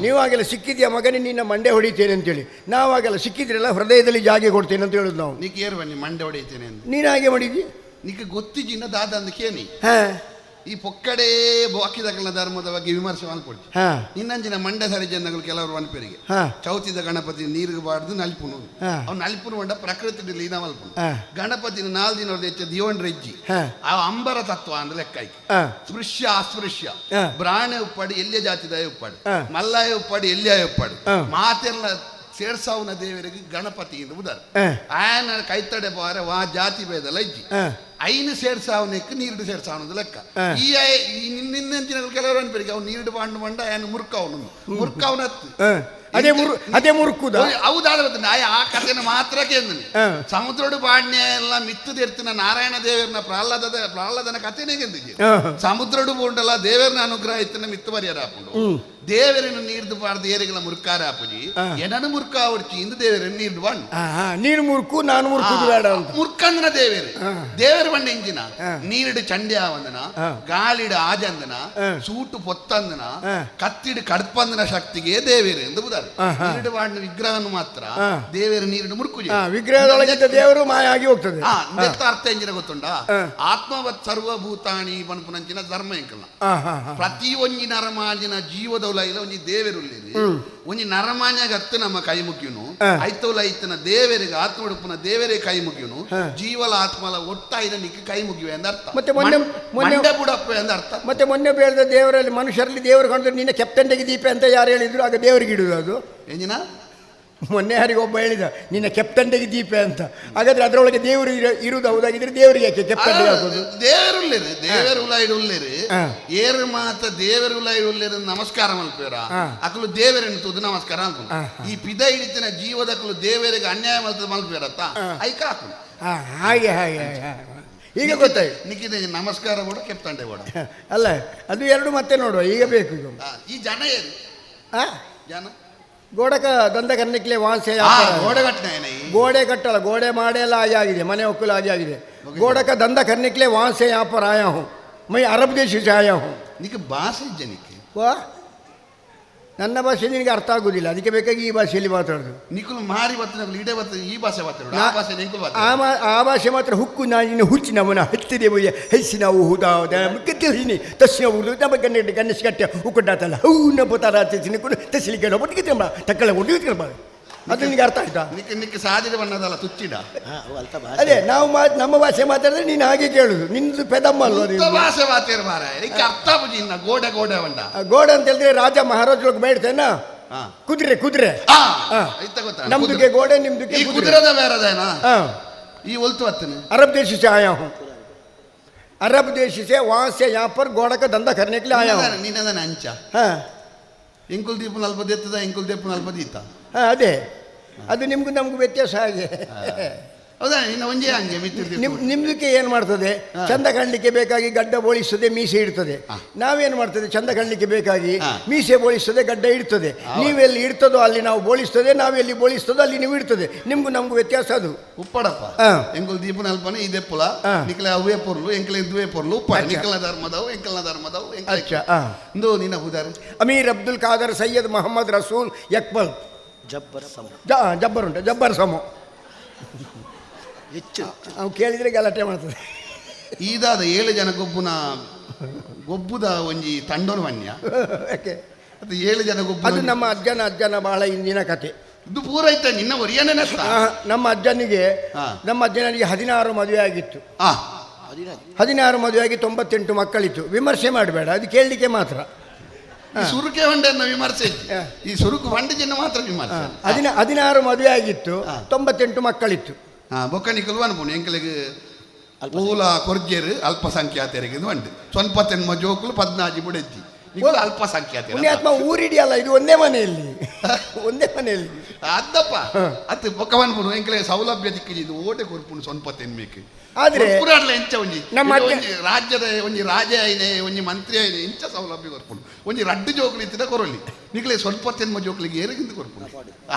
ನೀವಾಗೆಲ್ಲ ಸಿಕ್ಕಿದ್ಯಾ ಮಗನೇ ನಿನ್ನ ಮಂಡೆ ಹೊಡಿತೇನೆ ಅಂತೇಳಿ, ನಾವಾಗೆಲ್ಲ ಸಿಕ್ಕಿದ್ರೆಲ್ಲ ಹೃದಯದಲ್ಲಿ ಜಾಗೆ ಕೊಡ್ತೇನೆ ಅಂತ ಹೇಳುದು ನಾವು. ನೀ ಕೇರ್ ಬನ್ನಿ ಮಂಡೆ ಹೊಡಿತೇನೆ ಅಂತ ನೀನು ಹಾಗೆ ಮಾಡಿದ್ದಿ. ನಿಕ್ಕೆ ಗೊತ್ತಿಜಿನ ದಾದ ಅಂತ ಕೇಳಿ ಈ ಪೊಕ್ಕಡೆ ಬಾಕಿದಗಳ ಧರ್ಮದ ಬಗ್ಗೆ ವಿಮರ್ಶೆ ಮಾಡ್ಕೊಡ್ತಿ. ಇನ್ನಂಚಿನ ಮಂಡ್ಯ ಸರಿ ಜನಗಳು ಕೆಲವರು ಅನ್ಪೇರಿಗೆ ಚೌತಿದ ಗಣಪತಿ ನೀರಿಗೆ ಬಾರ್ದು ನಲ್ಪುನು ಅವ್ನು ನಲ್ಪುನು ಬಂಡ ಪ್ರಕೃತಿ ಲೀನ ಮಲ್ಪುನು ಗಣಪತಿನ 4 ದಿನ ಹೆಚ್ಚು ದಿಯೋಂಡ್ರ ಹೆಜ್ಜಿ ಆ ಅಂಬರ ತತ್ವ ಅಂದ್ರೆ ಲೆಕ್ಕ ಆಯ್ತು. ಸ್ಪೃಶ್ಯ ಅಸ್ಪೃಶ್ಯ ಬ್ರಾಹ್ಮಣ ಉಪ್ಪಾಡು ಎಲ್ಲಿಯ ಜಾತಿದಾಯ ಉಪ್ಪಾಡು ಮಲ್ಲಾಯ ಉಪ್ಪಾಡು ಎಲ್ಲಿಯ ಉಪ್ಪಾಡು ಮಾತೆಲ್ಲ ಸೇರ್ಸಾವನ ದೇವರಿಗೆ ಗಣಪತಿ ಎಂದು ಉದಾರ ಆಯನ ಕೈತಡೆ ಬಾರ ವಾ ಜಾತಿ ಭೇದಲ್ಲ ಇಜ್ಜಿ ಐನು ಸೇರ್ಸಾವನಕ್ಕೆ ನೀರು ಸೇರ್ಸಾವನದ ಲೆಕ್ಕ. ಈ ನಿನ್ನೆಂಚಿನ ಕೆಲವರು ಅನ್ಪೇರಿಗೆ ಅವ್ನು ನೀರು ಬಾಂಡು ಬಂಡ ಆಯನ ಮುರ್ಕವನತ್ತು ಅದೇ ಮುರುಕುದ ಹೌದಾದ ಆ ಕಥೆನ ಮಾತ್ರ ಕೇಂದ್ರ ಸಮುದ್ರಡು ಬಾಣ್ಯ ಎಲ್ಲ ಮಿತ್ತದಿರ್ತಿನ ನಾರಾಯಣ ದೇವರನ್ನ ಪ್ರಹ್ಲಾದನ ಕಥೆನೇ ಗೆಂದಿದ್ದೆ. ಸಮುದ್ರಡು ಬೋಂಡಲ್ಲ ದೇವರನ್ನ ಅನುಗ್ರಹ ಇತ್ತನ ಮಿತ್ತು ಬರಿಯಾರ ಹಾಕೊಂಡು ದೇವರನ್ನು ನೀರ್ದು ಬಾರ್ದು ಏರಿಗಳ ಮುರ್ಕಾರ ಹಾಪುಜಿ ಎನನು ಮುರ್ಕ ಹೊಡ್ಚಿ ಇಂದು ದೇವರನ್ನು ನೀರ್ದು ಬಾಂಡು ನೀನು ಮುರ್ಕು ನಾನು ಮುರ್ಕುದು ಬೇಡ ಮುರ್ಕಂದನ ದೇವರು ಬಂಡ ಇಂಜಿನ ನೀರಿಡು ಚಂಡ್ಯ ವಂದನ ಗಾಳಿಡು ಆಜಂದನ ಸೂಟು ಪೊತ್ತಂದನ ಕತ್ತಿಡು ಕಡ್ಪಂದನ ಶಕ್ತಿಗೆ ದೇವೇರು ಎಂದು ಬುದಾರ. ನೀರಿಡು ಬಾಂಡ ವಿಗ್ರಹವನ್ನು ಮಾತ್ರ ದೇವರು ನೀರಿಡು ಮುರ್ಕುಜಿ ವಿಗ್ರಹದೊಳಗೆ ದೇವರು ಮಾಯ ಆಗಿ ಹೋಗ್ತದೆ. ಅರ್ಥ ಎಂಜಿನ ಗೊತ್ತುಂಡ ಆತ್ಮವತ್ ಸರ್ವಭೂತಾನಿ ಪನ್ಪುನಂಚಿನ ಧರ್ಮ ಎಂಕಲ್ಲ ಪ್ರತಿ ಒಂಜಿ ನರಮಾಜಿನ ಜೀವದ ಒಂಜಿ ದೇವರುಳ್ಳೇರಿ ಒಂಜಿ ನರಮಾನ್ಯಾಗ ಹತ್ತು ನಮ್ಮ ಕೈ ಮುಗಿಯುನು ಐತೋಲ ಐತನ ದೇವರಿಗೆ ಆತ್ಮ ಉಡುಪುನ ದೇವರೇ ಕೈ ಮುಗಿಯುನು ಜೀವಲ ಆತ್ಮಲ ಒಟ್ಟಾಯಿನ ನಿಕ್ಕೆ ಕೈ ಮುಗಿವೆ ಎಂದ ಅರ್ಥ. ಮತ್ತೆ ಬುಡಪ್ಪ ಎಂದ ಅರ್ಥ. ಮತ್ತೆ ಮೊನ್ನೆ ಬೇಡದ ದೇವರಲ್ಲಿ ಮನುಷ್ಯರಲ್ಲಿ ದೇವರು ಕಂಡ್ರೆ ನಿನ್ನ ಕೆಪ್ಟನ್ಗೆ ದೀಪ ಅಂತ ಯಾರು ಹೇಳಿದ್ರು, ಆಗ ದೇವರಿಗೆ ಇಡುದು ಅದು ಎಂಜಿನ ಮೊನ್ನೆ ಯಾರಿಗೆ ಒಬ್ಬ ಹೇಳಿದ ನಿನ್ನ ಕೆಪ್ಟನ್ಗೆ ದೀಪ ಅಂತ. ಹಾಗಾದ್ರೆ ಅದರೊಳಗೆ ದೇವರು ಇರುವುದು ಹೌದಾಗಿದ್ರೆ ದೇವರಿಗೆ ಯಾಕೆ ಕೆಪ್ಟನ್ ಹಾಕೋದು? ದೇವರುಳ್ಳೇರು ದೇವರು ಉಳ್ಳೇರು ಏರು ಮಾತ ದೇವರು ಉಳ್ಳೇರು ನಮಸ್ಕಾರ ಮಲ್ಪೇರ ಅಕಲು ದೇವರೆನ್ನುವುದು ನಮಸ್ಕಾರ ಅನ್ಕೊಂಡು ಈ ಪಿದ ಹಿಡಿತಿನ ಜೀವದಕ್ಕಲು ದೇವರಿಗೆ ಅನ್ಯಾಯ ಮಲ್ತದ ಮಲ್ಪೇರತ್ತ ಐಕ ಹಾಕು ಹಾಗೆ ಹಾಗೆ ಈಗ ಗೊತ್ತಾಯ್ತು. ನಿಕ್ಕಿದೆ ನಮಸ್ಕಾರ ಕೂಡ ಕೆಪ್ಟಂಡೆ ಕೂಡ ಅಲ್ಲ ಅದು ಎರಡು ಮತ್ತೆ ನೋಡುವ ಈಗ ಬೇಕು. ಈ ಜನ ಏನು ಜನ ಗೋಡಕ ದಂಧ ಕನ್ನಕ್ಲೆ ವಾಸೆ ಗೋಡೆ ಕಟ್ಟಲ್ಲ, ಗೋಡೆ ಮಾಡೇ ಎಲ್ಲ ಆಗಿದೆ, ಮನೆ ಒಕ್ಕಲು ಆಗಿದೆ. ಗೋಡಕ ದಂಧ ಕನ್ನಕ್ಲೆ ವಾಸೆ ಯಾಪರ ಆಯಾ ಹೂँ ಮೈ ಅರಬ್ ದೇಶ से आया हूँ. ನಿಕ್ಕೆ ಭಾಷೆ ಜನಕ್ಕೆ ನನ್ನ ಭಾಷೆ ನಿನಗೆ ಅರ್ಥ ಆಗುದಿಲ್ಲ, ಅದಕ್ಕೆ ಬೇಕಾಗಿ ಈ ಭಾಷೆಯಲ್ಲಿ ಮಾತಾಡೋದು. ನಿಖುಲ್ ಮಾರಿ ಬರ್ತದೆ ಇಡೇ ಬರ್ತದೆ ಈ ಭಾಷೆ ಮಾತಾಡೋದು ಆ ಭಾಷೆ ಮಾತ್ರ ಹುಕ್ಕು ನಾನಿನ ಹುಚ್ಚಿ ನಮ್ಮನ ಹತ್ತಿದೆ ಹೆಚ್ಚಿನ ಹೂದಾದ ಮುಖ್ಯನಿ ತಸ್ಸಿನ ಹುಡುದು ನಮ್ಮ ಕನ್ನಡ ಗಣೇಶ ಕಟ್ಟೆ ಉಕ್ಕುಂಟಾತಲ್ಲ ಹೂನ ಪುತಾರ ತಿನ್ಕೊಂಡು ತಸ್ಲಿಕ್ಕೆ ಒಟ್ಟಿಗೆ ತಕ್ಕಳ ಒಟ್ಟಿಗೆ ಅದು ನಿನಗೆ ಅರ್ಥ ಆಯ್ತಾ? ನಿಕ್ಕೆ ಸಾಧ್ಯತೆ ಬಣ್ಣದಲ್ಲ ತುಚ್ಚಿಡ ಅದೇ ನಾವು ನಮ್ಮ ಭಾಷೆ ಮಾತಾಡಿದ್ರೆ ನೀನು ಹಾಗೆ ಕೇಳುದು, ನಿಂದು ಪೆದಮ್ಮ ಅಲ್ವ ಭಾಷೆ ಮಾತಾಡ ಮಾರ ಅರ್ಥ ಗೋಡೆ ಗೋಡೆ ಬಂಡ ಗೋಡೆ ಅಂತ ಹೇಳಿದ್ರೆ ರಾಜ ಮಹಾರಾಜೊಳಗೆ ಬೇಡ್ತೇನಾ ಕುದುರೆ ಕುದುರೆ ನಮ್ದುಕ್ಕೆ ಗೋಡೆ ನಿಮ್ದುಕ್ಕೆ ಕುದುರೆದ ಬೇರೆದೇನಾ ಈ ಒಲ್ತು ಹತ್ತನೆ अरब देश से आया हूँ, अरब देश से वहाँ से यहाँ पर घोड़ा का धंधा करने के लिए आया हूँ. ನೀನದನ್ನ ಅಂಚ ಎಂಕುಲ್ ದೀಪ ನಲ್ಪ ದೆತ್ತದ ಎಂಕುಲ್ ದೀಪ ನಲ್ಪ ದೀತ ಅದೇ ಅದು ನಿಮ್ಗೂ ನಮಗೂ ವ್ಯತ್ಯಾಸ ಹಾಗೆ ಹೌದಾ? ಇನ್ನು ಒಂಜೇ ಹಂಗೆ ನಿಮ್ದಕ್ಕೆ ಏನು ಮಾಡ್ತದೆ, ಚಂದ ಕಾಣಲಿಕ್ಕೆ ಬೇಕಾಗಿ ಗಡ್ಡ ಬೋಳಿಸ್ತದೆ, ಮೀಸೆ ಇಡ್ತದೆ. ನಾವೇನು ಮಾಡ್ತದೆ, ಚಂದ ಕಾಣಲಿಕ್ಕೆ ಬೇಕಾಗಿ ಮೀಸೆ ಬೋಳಿಸ್ತದೆ, ಗಡ್ಡ ಇಡ್ತದೆ. ನೀವೆಲ್ಲಿ ಇಡ್ತದೋ ಅಲ್ಲಿ ನಾವು ಬೋಳಿಸ್ತದೆ, ನಾವೆಲ್ಲಿ ಬೋಳಿಸ್ತದೋ ಅಲ್ಲಿ ನೀವು ಇಡ್ತದೆ. ನಿಮ್ಗೂ ನಮಗೂ ವ್ಯತ್ಯಾಸ ಅದು. ಉಪ್ಪಡಪ್ಪ ಎಂಕುಲ್ ದೀಪ ನಲ್ಪನೆ ಇದೆ ಪುಲ ನಿಕ್ಲೆ ಅವೇ ಪೊರ್ಲು ಎಂಕಲೆ ಇದುವೇ ಪೊರ್ಲು ಉಪ್ಪ ನಿಕ್ಕಲ ಧರ್ಮದವು ಎಂಕಲ್ನ ಧರ್ಮದವು ಇಂದು ನಿನ್ನ ಉದಾರ ಅಮೀರ್ ಅಬ್ದುಲ್ ಖಾದರ್ ಸೈಯದ್ ಮೊಹಮ್ಮದ್ ರಸೂಲ್ ಯಕ್ಬಲ್ ಜಬ್ಬರ್ ಉಂಟು ಜಬ್ಬರ್ ಸಮೋ ಹೆಚ್ಚು ನಾವು ಕೇಳಿದರೆ ಗಲಾಟೆ ಮಾಡ್ತದೆ. ಈದಾದ 7 ಜನ ಗೊಬ್ಬುದ ಒಂಜಿ ತಂಡೋನು ವನ್ಯ ಯಾಕೆ ಅದು 7 ಜನ ಗೊಬ್ಬು ಅದು ನಮ್ಮ ಅಜ್ಜನ ಬಹಳ ಹಿಂದಿನ ಕತೆ. ಇದು ಪೂರೈತ ನಿನ್ನ ಒರಿಯನೇ ನಮ್ಮ ಅಜ್ಜನಿಗೆ 16 ಮದುವೆ ಆಗಿತ್ತು. 16 ಮದುವೆ ಆಗಿ 98 ಮಕ್ಕಳಿತ್ತು. ವಿಮರ್ಶೆ ಮಾಡಬೇಡ, ಅದು ಕೇಳಲಿಕ್ಕೆ ಮಾತ್ರ. ಈ ಸುರುಕೆ ಹೊಂಡೆಯನ್ನು ವಿಮರ್ಶೆ ಇತ್ತು. ಈ ಸುರುಕು ಹೊಂಡೆಜಿನ ಮಾತ್ರ ವಿಮರ್ಶೆ. 16 ಮದುವೆ ಆಗಿತ್ತು, 98 ಮಕ್ಕಳಿತ್ತು. ಬೊಕ್ಕಣಿಕಲು ಅನ್ಬೋದು ಎಂಕಲಿಗೆ ಮೂಲ ಕೊರ್ಜೇರು ಅಲ್ಪಸಂಖ್ಯಾತರಿಗೆ ಇದು ಉಂಟು. 90 ಜೋಕುಲು 14 ಬುಡೆಜ್ಜಿ ಅಲ್ಪಸಂಖ್ಯಾತ ಪುಣ್ಯಾತ್ಮ ಊರಿಡಿಯಲ್ಲ, ಇದು ಒಂದೇ ಮನೆಯಲ್ಲಿ ಒಂದೇ ಮನೆಯಲ್ಲಿ ಅದ್ದಪ್ಪ ಅತ್ತು ಬೊಕ್ಕವನ್ಪುನು ಎಂಕಲೆ ಸೌಲಭ್ಯ ದಿಕ್ಕಿದ್ದು ಓಟೆ ಕೊರ್ಪುನು 90 ಮೇಕೆ. ಆದ್ರೆ ಎಂಚ ಒಂಜಿ ನಮ್ಮ ರಾಜ್ಯದ ಒಂಜಿ ರಾಜ ಐನೆ ಒಂಜಿ ಮಂತ್ರಿ ಐನೆ ಇಂಚ ಸೌಲಭ್ಯ ಕೊರ್ಪುನು. ಒಂಜಿ ರಡ್ಡು ಜೋಕುಲು ಇತ್ತಿದ ಕೊರಲಿ ನಿಕ್ಲೆ 90 ಜೋಕುಲಿಗೆ ಏರಿಗಿಂತ ಕೊರ್ಪುನು.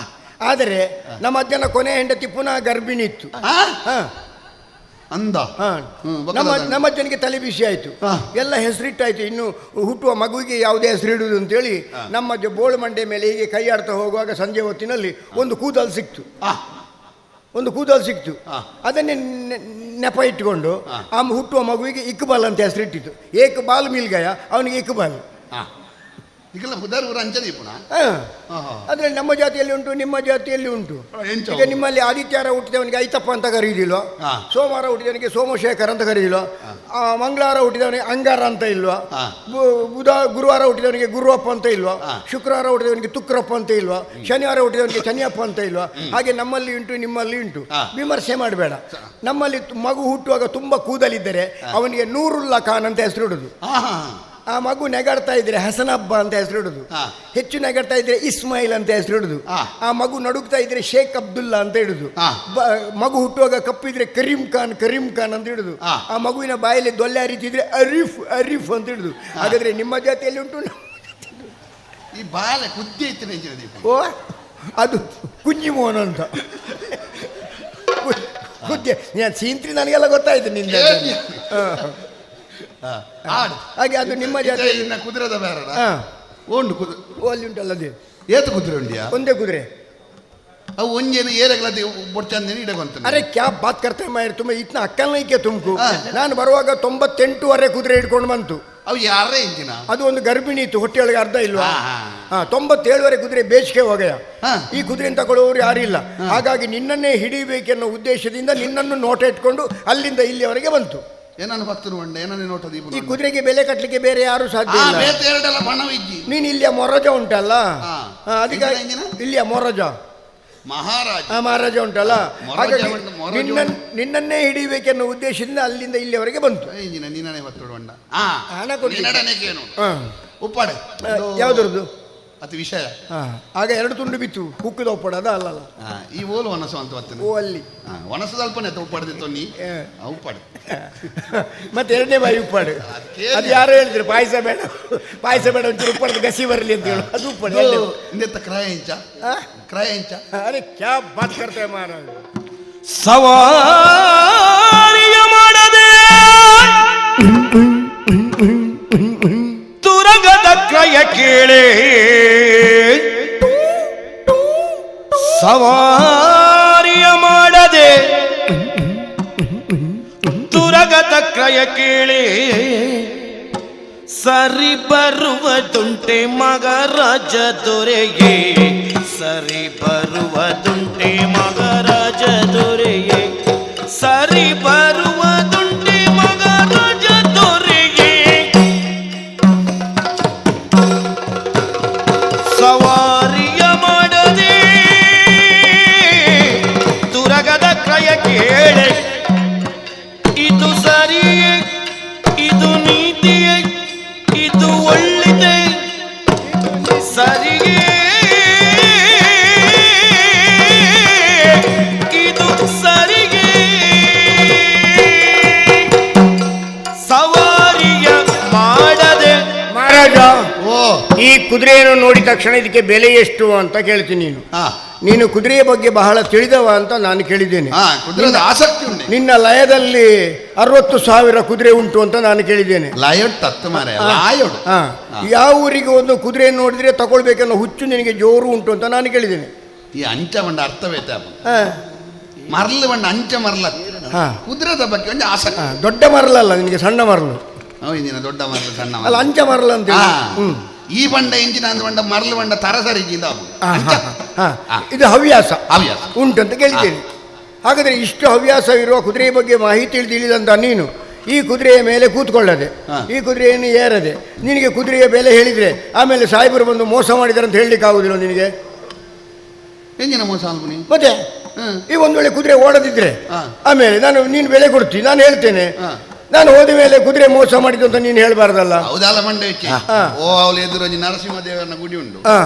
ಆದರೆ ನಮ್ಮ ಅಜ್ಜನ ಕೊನೆ ಹೆಂಡತಿ ಪುನಃ ಗರ್ಭಿಣಿ ಇತ್ತು. ಅಂದ ನಮ್ಮ ಅಜ್ಜನಿಗೆ ತಲೆ ಬಿಸಿ ಆಯ್ತು, ಎಲ್ಲ ಹೆಸರಿಟ್ಟಾಯ್ತು. ಇನ್ನು ಹುಟ್ಟುವ ಮಗುವಿಗೆ ಯಾವುದೇ ಹೆಸರು ಇಡುವುದು ಅಂತೇಳಿ ನಮ್ಮ ಅಜ್ಜ ಬೋಳು ಮಂಡೆ ಮೇಲೆ ಹೀಗೆ ಕೈ ಆಡ್ತಾ ಹೋಗುವಾಗ ಸಂಜೆ ಹೊತ್ತಿನಲ್ಲಿ ಒಂದು ಕೂದಲು ಸಿಕ್ತು. ಅದನ್ನೇ ನೆಪ ಇಟ್ಟುಕೊಂಡು ಆ ಹುಟ್ಟುವ ಮಗುವಿಗೆ ಇಕ್ಬಾಲ್ ಅಂತ ಹೆಸರಿಟ್ಟಿತ್ತು. ಏಕಬಾಲ್ ಮಿಲ್ಗಯ, ಅವನಿಗೆ ಇಕ್ಬಾಲ್. ಆದ್ರೆ ನಮ್ಮ ಜಾತಿಯಲ್ಲಿ ಉಂಟು, ನಿಮ್ಮ ಜಾತಿಯಲ್ಲಿ ಉಂಟು. ಈಗ ನಿಮ್ಮಲ್ಲಿ ಆದಿತ್ಯವಾರ ಹುಟ್ಟಿದವನಿಗೆ ಐತಪ್ಪ ಅಂತ ಕರೀದಿಲ್ವಾ? ಸೋಮವಾರ ಹುಟ್ಟಿದವನಿಗೆ ಸೋಮಶೇಖರ್ ಅಂತ ಕರೀದಿಲ್ವಾ? ಮಂಗಳವಾರ ಹುಟ್ಟಿದವನಿಗೆ ಅಂಗಾರ ಅಂತ ಇಲ್ವಾ? ಗುರುವಾರ ಹುಟ್ಟಿದವನಿಗೆ ಗುರುವಪ್ಪ ಅಂತ ಇಲ್ವಾ? ಶುಕ್ರವಾರ ಹುಟ್ಟಿದವನಿಗೆ ತುಕ್ರಪ್ಪ ಅಂತ ಇಲ್ವಾ? ಶನಿವಾರ ಹುಟ್ಟಿದವನಿಗೆ ಶನಿಯಪ್ಪ ಅಂತ ಇಲ್ವಾ? ಹಾಗೆ ನಮ್ಮಲ್ಲಿ ಉಂಟು, ನಿಮ್ಮಲ್ಲಿ ಉಂಟು. ವಿಮರ್ಶೆ ಮಾಡಬೇಡ. ನಮ್ಮಲ್ಲಿ ಮಗು ಹುಟ್ಟುವಾಗ ತುಂಬಾ ಕೂದಲಿದ್ದರೆ ಅವನಿಗೆ ನೂರುಲ್ಲಾ ಖಾನ್ ಅಂತ ಹೆಸರು ಇಡುದು. ಆ ಮಗು ನೆಗಾಡ್ತಾ ಇದ್ರೆ ಹಸನಬ್ಬ ಅಂತ ಹೆಸರಿಡುದು. ಹೆಚ್ಚು ನೆಗಾಡ್ತಾ ಇದ್ರೆ ಇಸ್ಮಾಯಿಲ್ ಅಂತ ಹೆಸರಿಡುದು. ಆ ಮಗು ನಡುಗ್ತಾ ಇದ್ರೆ ಶೇಖ್ ಅಬ್ದುಲ್ಲಾ ಅಂತ ಇಡುದು. ಮಗು ಹುಟ್ಟುವಾಗ ಕಪ್ಪಿದ್ರೆ ಕರೀಂ ಖಾನ್ ಅಂತ ಇಡುದು. ಆ ಮಗುವಿನ ಬಾಯಲ್ಲಿ ದೊಲ್ಲೆ ಹರಿತಿದ್ರೆ ಅರೀಫ್ ಅಂತ ಇಡುದು. ಹಾಗಾದ್ರೆ ನಿಮ್ಮ ಜಾತಿಯಲ್ಲಿ ಉಂಟು, ಈ ಬಾಲ ಕುದ್ದಿ ಐತೆ. ಓ, ಅದು ಕುಂಜಿ ಮೋಹನ್ ಅಂತ ಕುದ್ದಿ. ಸೀಂತ್ರಿ ನನಗೆಲ್ಲ ಗೊತ್ತಾಯ್ತು ನಿಂದ. ಹಾಗೆ ಅದು ನಿಮ್ಮ ಜಾತಿಯಲ್ಲಿ ಕುದುರೆದ ಬೇಡ ಅಲ್ಲಿ ಉಂಟಲ್ಲದೆ ಏತು ಕುದುರೆ ಉಂಡಿಯಾ? ಒಂದೇ ಕುದುರೆ. ಅವು ಒಂಜೇನು ಏರಗಳದ್ದು ಬೊಡ್ಚಂದೇನು ಇಡಗೊಂತ. ಅರೆ ಕ್ಯಾ ಬಾತ್ ಕರ್ತೆ ಮಾಯರ್, ತುಂಬ ಇತ್ನ ಅಕ್ಕಲ್ನೈಕೆ ತುಮಕು. ನಾನು ಬರುವಾಗ 98ವರೆ ಕುದುರೆ ಹಿಡ್ಕೊಂಡು ಬಂತು. ಅವು ಯಾರೇ ಇಂಜಿನ? ಅದು ಒಂದು ಗರ್ಭಿಣಿ ಇತ್ತು, ಹೊಟ್ಟೆಯೊಳಗೆ ಅರ್ಧ ಇಲ್ವಾ? 97ವರೆ ಕುದುರೆ ಬೇಸಿಗೆ ಹೋಗಯ. ಈ ಕುದುರೆ ತಗೊಳ್ಳುವವರು ಯಾರಿಲ್ಲ. ಹಾಗಾಗಿ ನಿನ್ನನ್ನೇ ಹಿಡಿಬೇಕೆನ್ನೋ ಉದ್ದೇಶದಿಂದ ನಿನ್ನನ್ನು ನೋಟ ಇಟ್ಕೊಂಡು ಅಲ್ಲಿಂದ ಇಲ್ಲಿಯವರೆಗೆ ಬಂತು. ಏನನ್ನು ಭಕ್ತರು ಉಂಡೆ ಏನನ್ನು ನೋಟದು? ಈ ಕುದುರೆಗೆ ಬೆಲೆ ಕಟ್ಟಲಿಕ್ಕೆ ಬೇರೆ ಯಾರು ಸಾಧ್ಯ ಇಲ್ಲ. ನೀನು ಇಲ್ಲಿಯ ಮೊರಜ ಉಂಟಲ್ಲ, ಅದಕ್ಕೆ ಇಲ್ಲಿಯ ಮೊರಜ ಮಹಾರಾಜ ಉಂಟಲ್ಲ, ಹಾಗಾಗಿ ನಿನ್ನನ್ನೇ ಹಿಡಿಬೇಕೆನ್ನೋ ಉದ್ದೇಶದಿಂದ ಅಲ್ಲಿಂದ ಇಲ್ಲಿಯವರೆಗೆ ಬಂತು. ಹಣ ಕೊಡಿ. ಯಾವ್ದ್ರದ್ದು ಅದು ವಿಷಯ. ಆಗ 2 ತುಂಡು ಬಿತ್ತು, ಕುಕ್ಕದ ಒಪ್ಪಡ ಅದ ಅಲ್ಲಲ್ಲ. ಈ ಓಲು ಒನಸು ಅಂತ ಬರ್ತೇನೆ. ಓ ಅಲ್ಲಿ ಒನಸು ಸ್ವಲ್ಪನೇ ಉಪ್ಪಾಡ್ದಿತ್ತು ನೀ ಉಪ್ಪಾಡು. ಮತ್ತೆ 2ನೇ ಬಾಯಿ ಉಪ್ಪಾಡು. ಅದು ಯಾರು ಹೇಳಿದ್ರು ಪಾಯಸ ಬೇಡ ಒಂಚೂರು ಉಪ್ಪಾಡ್ದು ಗಸಿ ಬರಲಿ ಅಂತ ಹೇಳು. ಅದು ಉಪ್ಪಾಡು. ಕ್ರಯ ಇಂಚ. ಅರೆ ಕ್ಯಾ ಬಾತ್ ಕರ್ತೆ ಮಹಾರಾಜ. ಸವಾರಿಯ ಮಾಡದೆ ತುರಗದ ಕ್ರಯ ಕೇಳೆ, ಸವಾರಿಯ ಮಾಡದೆ ತುರಗದ ಕ್ರಯ ಕೇಳೆ, ಸರಿ ಬರುವುದುಂಟೆ ಮಗರಾಜ ದೊರೆಯೇ, ಸರಿ ಬರುವುದುಂಟೆ ಮಗರಾಜ ದೊರೆಯೇ, ಸರಿ ಬರುವುದುಂಟೆ ಮಗರಾಜ ದೊರೆಯೇ. ಸವಾರಿಯ ಮಾಡದೆ ತುರಗದ ಕ್ರಯ ಕೇಳೆ, ಇದು ಸರಿಯೇ, ಇದು ನೀತಿಯೇ, ಇದು ಒಳ್ಳೆದೆ, ಸರಿಯೇ, ಇದು ಸರಿಗೆ. ಸವಾರಿಯ ಮಾಡದೆ ಮಹಾರಾಜ, ಈ ಕುದುರೆಯನ್ನು ನೋಡಿದ ತಕ್ಷಣ ಇದಕ್ಕೆ ಬೆಲೆ ಎಷ್ಟು ಅಂತ ಕೇಳ್ತೀನಿ. ನೀನು ಕುದುರೆಯ ಬಗ್ಗೆ ಬಹಳ ತಿಳಿದವ ಅಂತ ನಾನು ಕೇಳಿದ್ದೇನೆ. ಆಸಕ್ತಿ ಉಂಟು. ನಿನ್ನ ಲಯದಲ್ಲಿ 60,000 ಕುದುರೆ ಉಂಟು ಅಂತ ನಾನು ಕೇಳಿದ್ದೇನೆ. ಯಾವ ಊರಿಗೆ ಒಂದು ಕುದುರೆಯನ್ನು ನೋಡಿದ್ರೆ ತಗೊಳ್ಬೇಕನ್ನೋ ಹುಚ್ಚು ನಿನಗೆ ಜೋರು ಉಂಟು ಅಂತ ನಾನು ಕೇಳಿದ್ದೇನೆ. ಈ ಅಂಚ ಬಂಡ ಅರ್ಥವೇತ ಮರಳು ಬಂಡ ಅಂಚ ಮರಲ ಕುದುರೆದ ಬಗ್ಗೆ ಒಂದು ಆಸಕ್ತಿ. ದೊಡ್ಡ ಮರಲಲ್ಲ ನಿನಗೆ, ಸಣ್ಣ ಮರಳು. ದೊಡ್ಡ ಮರಳು ಸಣ್ಣ ಅಲ್ಲ, ಅಂಚ ಮರಳು ಅಂತ. ಈ ಬಂಡ ಇಂಚಿನ ಅಂದ ಬಂಡ ಮರಳು ಬಂಡ ತರಸರಿಗಿಂದ ಇದು ಹವ್ಯಾಸ ಉಂಟು ಅಂತ ಕೇಳಿದ್ದೇನೆ. ಹಾಗಾದ್ರೆ ಇಷ್ಟು ಹವ್ಯಾಸ ಇರುವ ಕುದುರೆಯ ಬಗ್ಗೆ ಮಾಹಿತಿ ತಿಳಿದಂತ ನೀನು ಈ ಕುದುರೆಯ ಮೇಲೆ ಕೂತ್ಕೊಳ್ಳದೆ, ಹಾ. ಈ ಕುದುರೆಯನ್ನು ಏರದೆ, ನಿನಗೆ ಕುದುರೆಯ ಬೆಲೆ ಹೇಳಿದರೆ ಆಮೇಲೆ ಸಾಹೇಬರು ಬಂದು ಮೋಸ ಮಾಡಿದ್ದಾರೆ ಅಂತ ಹೇಳಲಿಕ್ಕೆ ಆಗುದಿಲ್ಲ ನಿನಗೆ. ಎಂಜಿನ ಮೋಸ ಅಲ್ಬನಿ ಮತ್ತೆ ಈ ಒಂದು ವೇಳೆ ಕುದುರೆ ಓಡದಿದ್ರೆ ಹಾ. ಆಮೇಲೆ ನೀನು ಬೆಲೆ ಕೊಡ್ತೀನಿ, ನಾನು ಹೇಳ್ತೇನೆ. ಹಾ. ನಾನು ಹೋದ ಮೇಲೆ ಕುದುರೆ ಮೋಸ ಮಾಡಿದ್ದು ಅಂತ ನೀನು ಹೇಳ್ಬಾರ್ದಲ್ಲ. ಹೌದಲ್ಲ ಮಂಡೆ ಹೆಚ್ಚಿ ಹಾ. ಓ ಅವಳು ಎದುರು ನರಸಿಂಹದೇವನ ಗುಡಿ ಉಂಟು, ಹಾ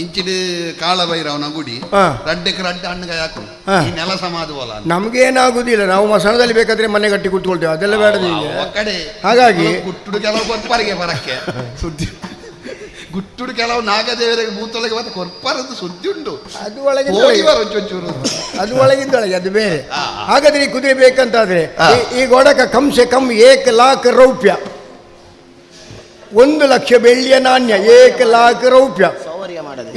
ಇಂಚಿಡು ಕಾಳಭೈರವನ ಗುಡಿ, ಹಾ. ರಡ್ಡೆಕ್ಕೆ ರಡ್ಡೆ ಹಣ್ಣುಗಾಯಿ ಹಾಕು, ಹಾ. ಈ ನೆಲ ಸಮಾಧವಲ್ಲ ನಮ್ಗೇನಾಗುದಿಲ್ಲ, ನಾವು ಮಸಾಲದಲ್ಲಿ ಬೇಕಾದ್ರೆ ಮನೆ ಕಟ್ಟಿ ಕೂತ್ಕೊಳ್ತೇವೆ, ಅದೆಲ್ಲ ಬೇಡ ನಿಮಗೆ. ಕಡೆ ಹಾಗಾಗಿ ಗುಟ್ಟುಡು ಕೆಲವು ಕೊರ್ಪಾರಿಗೆ ಬರಕ್ಕೆ ಸುದ್ದಿ, ಗುಟ್ಟುಡು ಕೆಲವು ನಾಗದೇವರಿಗೆ ಭೂತೊಳಗೆ ಮತ್ತೆ ಕೊರ್ಪಾರದ್ದು ಸುದ್ದಿ ಉಂಟು. ಅದು ಒಳಗೆ ಚೂರು ಅದು ಒಳಗಿದ್ದೊಳಗೆ ಅದು ಬೇರೆ. ಹಾ. ಹಾಗಾದ್ರೆ ಈ ಕುದುರೆ ಬೇಕಂತಾದ್ರೆ ಹಾ. ಈ ಗೋಡಕ ಕಂಸೆ ಕಮ್ 1 ಲಾಖ ರೌಪ್ಯ, 1 ಲಕ್ಷ ಬೆಳ್ಳಿಯ ನಾಣ್ಯ, 1 ಲಾಖ ರೌಪ್ಯ.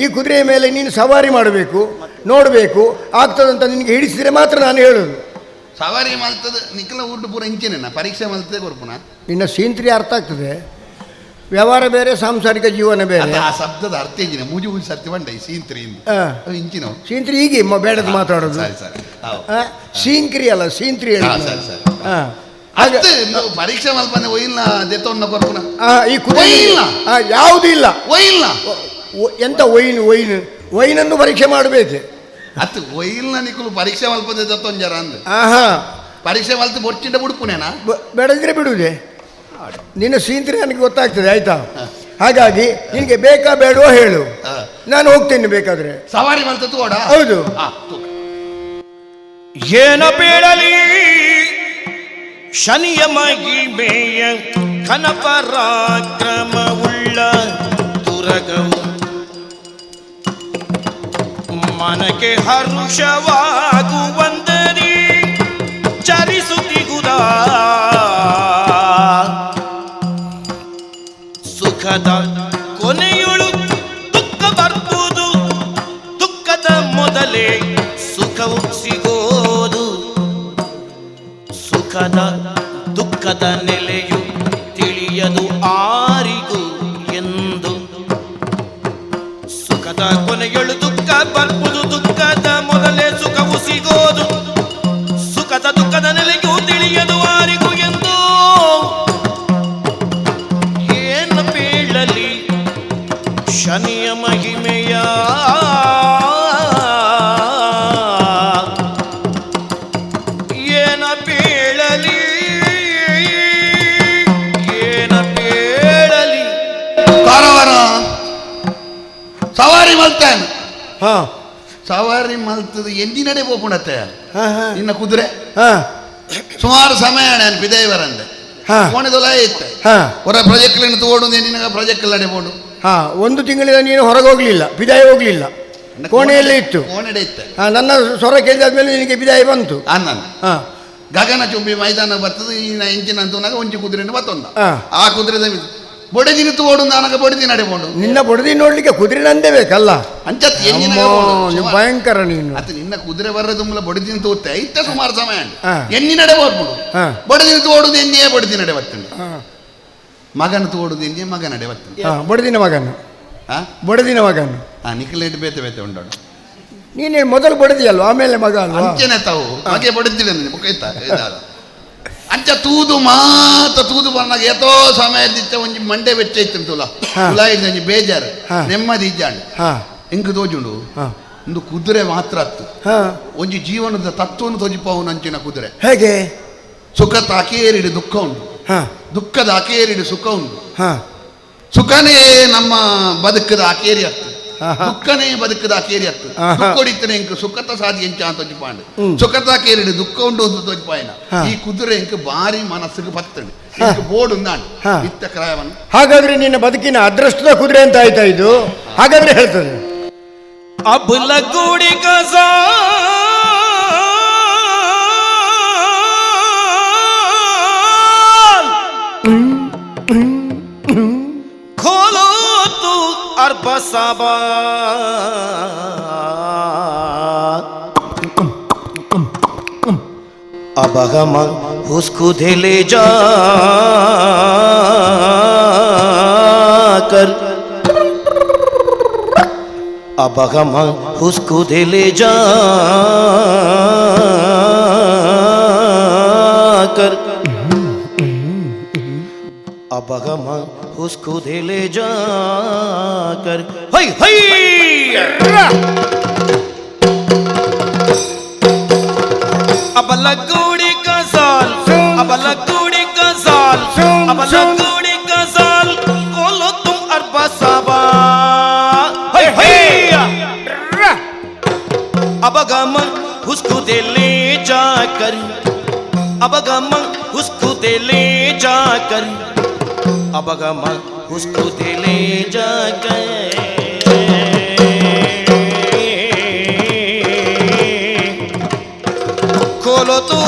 ಈ ಕುದುರೆಯ ಮೇಲೆ ನೀನು ಸವಾರಿ ಮಾಡಬೇಕು, ನೋಡಬೇಕು, ಆಗ್ತದಂತ ನಿನಗೆ ಹಿಡಿಸಿದ್ರೆ ಮಾತ್ರ ನಾನು ಹೇಳುದು. ಸವಾರಿ ಮಲ್ತದ ನಿಖಲ ಊಟ ಪೂರ ಇಂಚೇನ ಪರೀಕ್ಷೆ ಮಲ್ತದೆ ಕೊರ್ಪುನ ನಿನ್ನ ಸೀಂತ್ರಿ ಅರ್ಥ ಆಗ್ತದೆ, ವ್ಯವಹಾರ ಬೇರೆ ಸಾಂಸಾರಿಕ ಜೀವನ ಬೇರೆ. ಆ ಶಬ್ದದ ಅರ್ಥ ಇಂಜಿನ ಮುಜು ಸತ್ಯ ಬಂಡ ಸೀಂತ್ರಿ ಇಂಚಿನ ಸೀಂತ್ರಿ ಹೀಗೆ ಬೇಡದ ಮಾತಾಡೋದು. ಸರಿ ಸರಿ ಸೀಂಕ್ರಿ ಅಲ್ಲ ಸೀಂತ್ರಿ ಹೇಳಿ. ಸರಿ ಸರಿ ಹಾಗೆ ಪರೀಕ್ಷೆ ಮಲ್ಪನೆ ಒಯ್ಯಿಲ್ಲ ದೆತ್ತೊನ್ನ ಕೊರ್ಪುನ ಈ ಕುದುರೆ ಒಯ್ಯಿಲ್ಲ ಯಾವುದೂ ಇಲ್ಲ. ಒಯ್ಯಿಲ್ಲ ಎಂತ ವೈನನ್ನು ಪರೀಕ್ಷೆ ಮಾಡಬೇಕು. ಅತ್ತು ಒಯ್ಯಿಲ್ಲ ನಿಖಲು ಪರೀಕ್ಷೆ ಮಲ್ಪದೆ ದತ್ತೊಂಜರ ಅಂದ ಆಹಾ ಪರೀಕ್ಷೆ ಮಲ್ತು ಬೊಚ್ಚಿಂಡ ಬುಡುಪುನೇನಾ ಬೇಡದಿದ್ರೆ ಬಿಡುವುದೇ, ನಿನ್ನ ಸೀಂತ್ರಿ ನನಗೆ ಗೊತ್ತಾಗ್ತದೆ ಆಯ್ತಾ. ಹಾಗಾಗಿ ನಿನಗೆ ಬೇಕಾ ಬೇಡವೋ ಹೇಳು, ನಾನು ಹೋಗ್ತೇನೆ ಬೇಕಾದ್ರೆ. ಸವಾರಿ ಮಲ್ತ ತೋಡ ಹೌದು. ಏನ ಬೇಡಲಿ ಶನಿಯ ಮಹಿಮೆಯ ಕನಪರಾಕ್ರಮವುಳ್ಳ ತುರಗವು ಮನಕ್ಕೆ ಹರುಷವಾಗುವಂದರಿ ಚರಿಸುತ್ತಿಗುದ ಸುಖದ ಕೊನೆಯುಳು ದುಃಖ ಬರ್ಬೋದು, ದುಃಖದ ಮೊದಲೇ ಸುಖವು ಸಿಗೋದು, ಸುಖದ ದುಃಖದ ನೆಲೆಯು ತಿಳಿಯದು ಆರಿಗೂ ಎಂದು, ಸುಖದ ಕೊನೆಯಳು ದುಃಖ ಬರ್ಬೋದು, ದುಃಖದ ಮೊದಲೇ ಸುಖವು ಸಿಗೋದು, ಸುಖದ ದುಃಖದ ನೆಲೆಯು ತಿಳಿಯದು ಆರಿಗೂ ಎಂದು. ಏನು ಬೀಳಲಿ ಶನಿಯ ಮಹಿಮೆಯ ಏನ ಬೀಳಲಿ ಏನ ಬೀಳಲಿ ಕಾರವಾರ ಸವಾರಿ ಮಲ್ತಾನೆ ಹಾ ಸವಾರಿ ಮಲ್ತದ ಎಂದಿನಡೆ ಪೋಪುಣತ್ತೆ ಹಾ ಹಾ ನಿನ್ನ ಕುದುರೆ ಹಾ ಸುಮಾರು ಸಮಯ ಬಿದೈವರಂದೆ ಹಾ ಕೋಣೆದೊಲ ಇತ್ತೆ ಹಾ ಹೊರ ಪ್ರೊಜೆಕ್ಟ್ಲಿನ ತೋಡು ನಿನಗ ಪ್ರೊಜೆಕ್ಟ್ ಅಡೆ ಬೋಡು. ಹಾ 1 ತಿಂಗಳಿಂದ ನೀನು ಹೊರಗೆ ಹೋಗ್ಲಿಲ್ಲ, ಬಿದಾಯ ಹೋಗ್ಲಿಲ್ಲ, ಕೋಣೆಯಲ್ಲೇ ಇತ್ತು. ಕೋಣೆಡೆ ಇತ್ತೆ. ನನ್ನ ಸ್ವರ ಕೇಳಿದಾದ್ಮೇಲೆ ನಿನಗೆ ಬಿದಾಯ ಬಂತು. ಅನ್ನ ಹಾ ಗಗನ ಚುಂಬಿ ಮೈದಾನ ಬರ್ತದೆ ಈ ಇಂಚಿನ ಅಂತನಾಗ ಒಂಚಿ ಕುದುರೆ ಬತ್ತೊಂದ ಹಾ. ಆ ಕುದುರೆ ಬೊಡೆದಿನ ತೋಡು ನನಗ ಬೊಡೆದಿ ನಡೆಬೋದು. ನಿನ್ನ ಬುಡದಿ ನೋಡ್ಲಿಕ್ಕೆ ಕುದುರೆ ನಂದೇ ಬೇಕಲ್ಲ. ಅಂಚತ್ ನೀವು ಭಯಂಕರ ನೀನು. ಅತ್ತ ನಿನ್ನ ಕುದುರೆ ಬರ್ರ ತುಂಬಲ ಬೊಡೆದಿನ ತೋತ್ತೆ ಐತೆ ಸುಮಾರು ಸಮಯ ಹಾ. ಎಣ್ಣಿ ನಡೆ ಹೋಗ್ಬಿಡು. ಹಾ. ಬೊಡೆದಿನ ತೋಡುದು ಎಣ್ಣೆಯೇ ಬೊಡೆದಿ ನಡೆ ಬರ್ತಂడి. ಹಾ. ಮಗನ ತೋಡುದು ಎಣ್ಣೆ ಮಗ ನಡೆ ಬರ್ತಂడి. ಹಾ ಬುಡದಿನ ಮಗನು. ಹಾ ಬುಡದಿನ ಮಗನು. ಹಾ ನಿಖಲೇಟ್ ಬೇತೆ ಬೇತೆ ಉಂಟಾಡು. ನೀನೇ ಮೊದಲು ಬುಡದಿಯಲ್ವ, ಆಮೇಲೆ ಮಗ ಅಲ್ವಾ? ಅಂಚೆನೆ ತಾವು ಮಗೆ ಬಡಿದಿಲ್ಲ ಮುಖೈತ ಅಂಚ ತೂದು ಮಾತ ತೂದು ಬಂದಾಗ ಏತೋ ಸಮಯದಿತ್ತ ಒಂಜಿ ಮಂಡೆ ಬೆಚ್ಚ ಇತ್ತು ತುಲ ತುಲ ಇದ್ದ ಒಂಜಿ ಬೇಜಾರು ನೆಮ್ಮದಿ ಇಜ್ಜಾಂಡು ಹೆಂಗ್ ತೋಜುಂಡು ಒಂದು ಕುದುರೆ ಮಾತ್ರ ಅತ್ತು ಒಂಜಿ ಜೀವನದ ತತ್ವವನ್ನು ತೋಜಿಪವನು ಅಂಚಿನ ಕುದುರೆ. ಹೇಗೆ? ಸುಖದ ಅಕೇರಿಡು ದುಃಖ ಉಂಟು, ದುಃಖದ ಅಕೇರಿಡು ಸುಖ ಉಂಟು. ಸುಖನೇ ನಮ್ಮ ಬದುಕದ ಅಕೇರಿ ಅತ್ತು, ದುಃಖನೇ ಬದುಕದ ಅಕೇರಿ ಅತ್ತು. ದುಃಖ ಹೊಡಿತಾನೆ ಇಂಕ ಸುಖತ ಸಾಧಿ ಎಂಚ ಅಂತ ತೋಜಿಪಾಂಡು, ಸುಖದ ಅಕೇರಿಡು ದುಃಖ ಉಂಟು ಅಂತ ತೋಜಿಪಾಯನ. ಈ ಕುದುರೆ ಇಂಕ ಭಾರಿ ಮನಸ್ಸಿಗೆ ಬತ್ತಂಡು ಬೋರ್ಡ್ ಉಂದಾಂಡು ಇತ್ತ ಕ್ರಯವನ್ನು. ಹಾಗಾದ್ರೆ ನಿನ್ನ ಬದುಕಿನ ಅದೃಷ್ಟದ ಕುದುರೆ ಅಂತ ಆಯ್ತಾ ಇದು? ಹಾಗಾದ್ರೆ ಹೇಳ್ತದೆ ಅಬುಲ ಗೂಡಿ ಕಸ खोलो तू अरब साबा अब हम उसको दे ले जा कर, अब हम उसको दे ले जा कर अब हम उसको दे ले जाकर हई हई अब लगोड़ी का साल अब लगोड़ी का साल अब लगोड़ी का साल खोलो तुम अरबा साबा हई हई अब हम उसको दे ले जाकर अब हम उसको दे ले जाकर अब हम उसको दे ले जाकर खोलो तो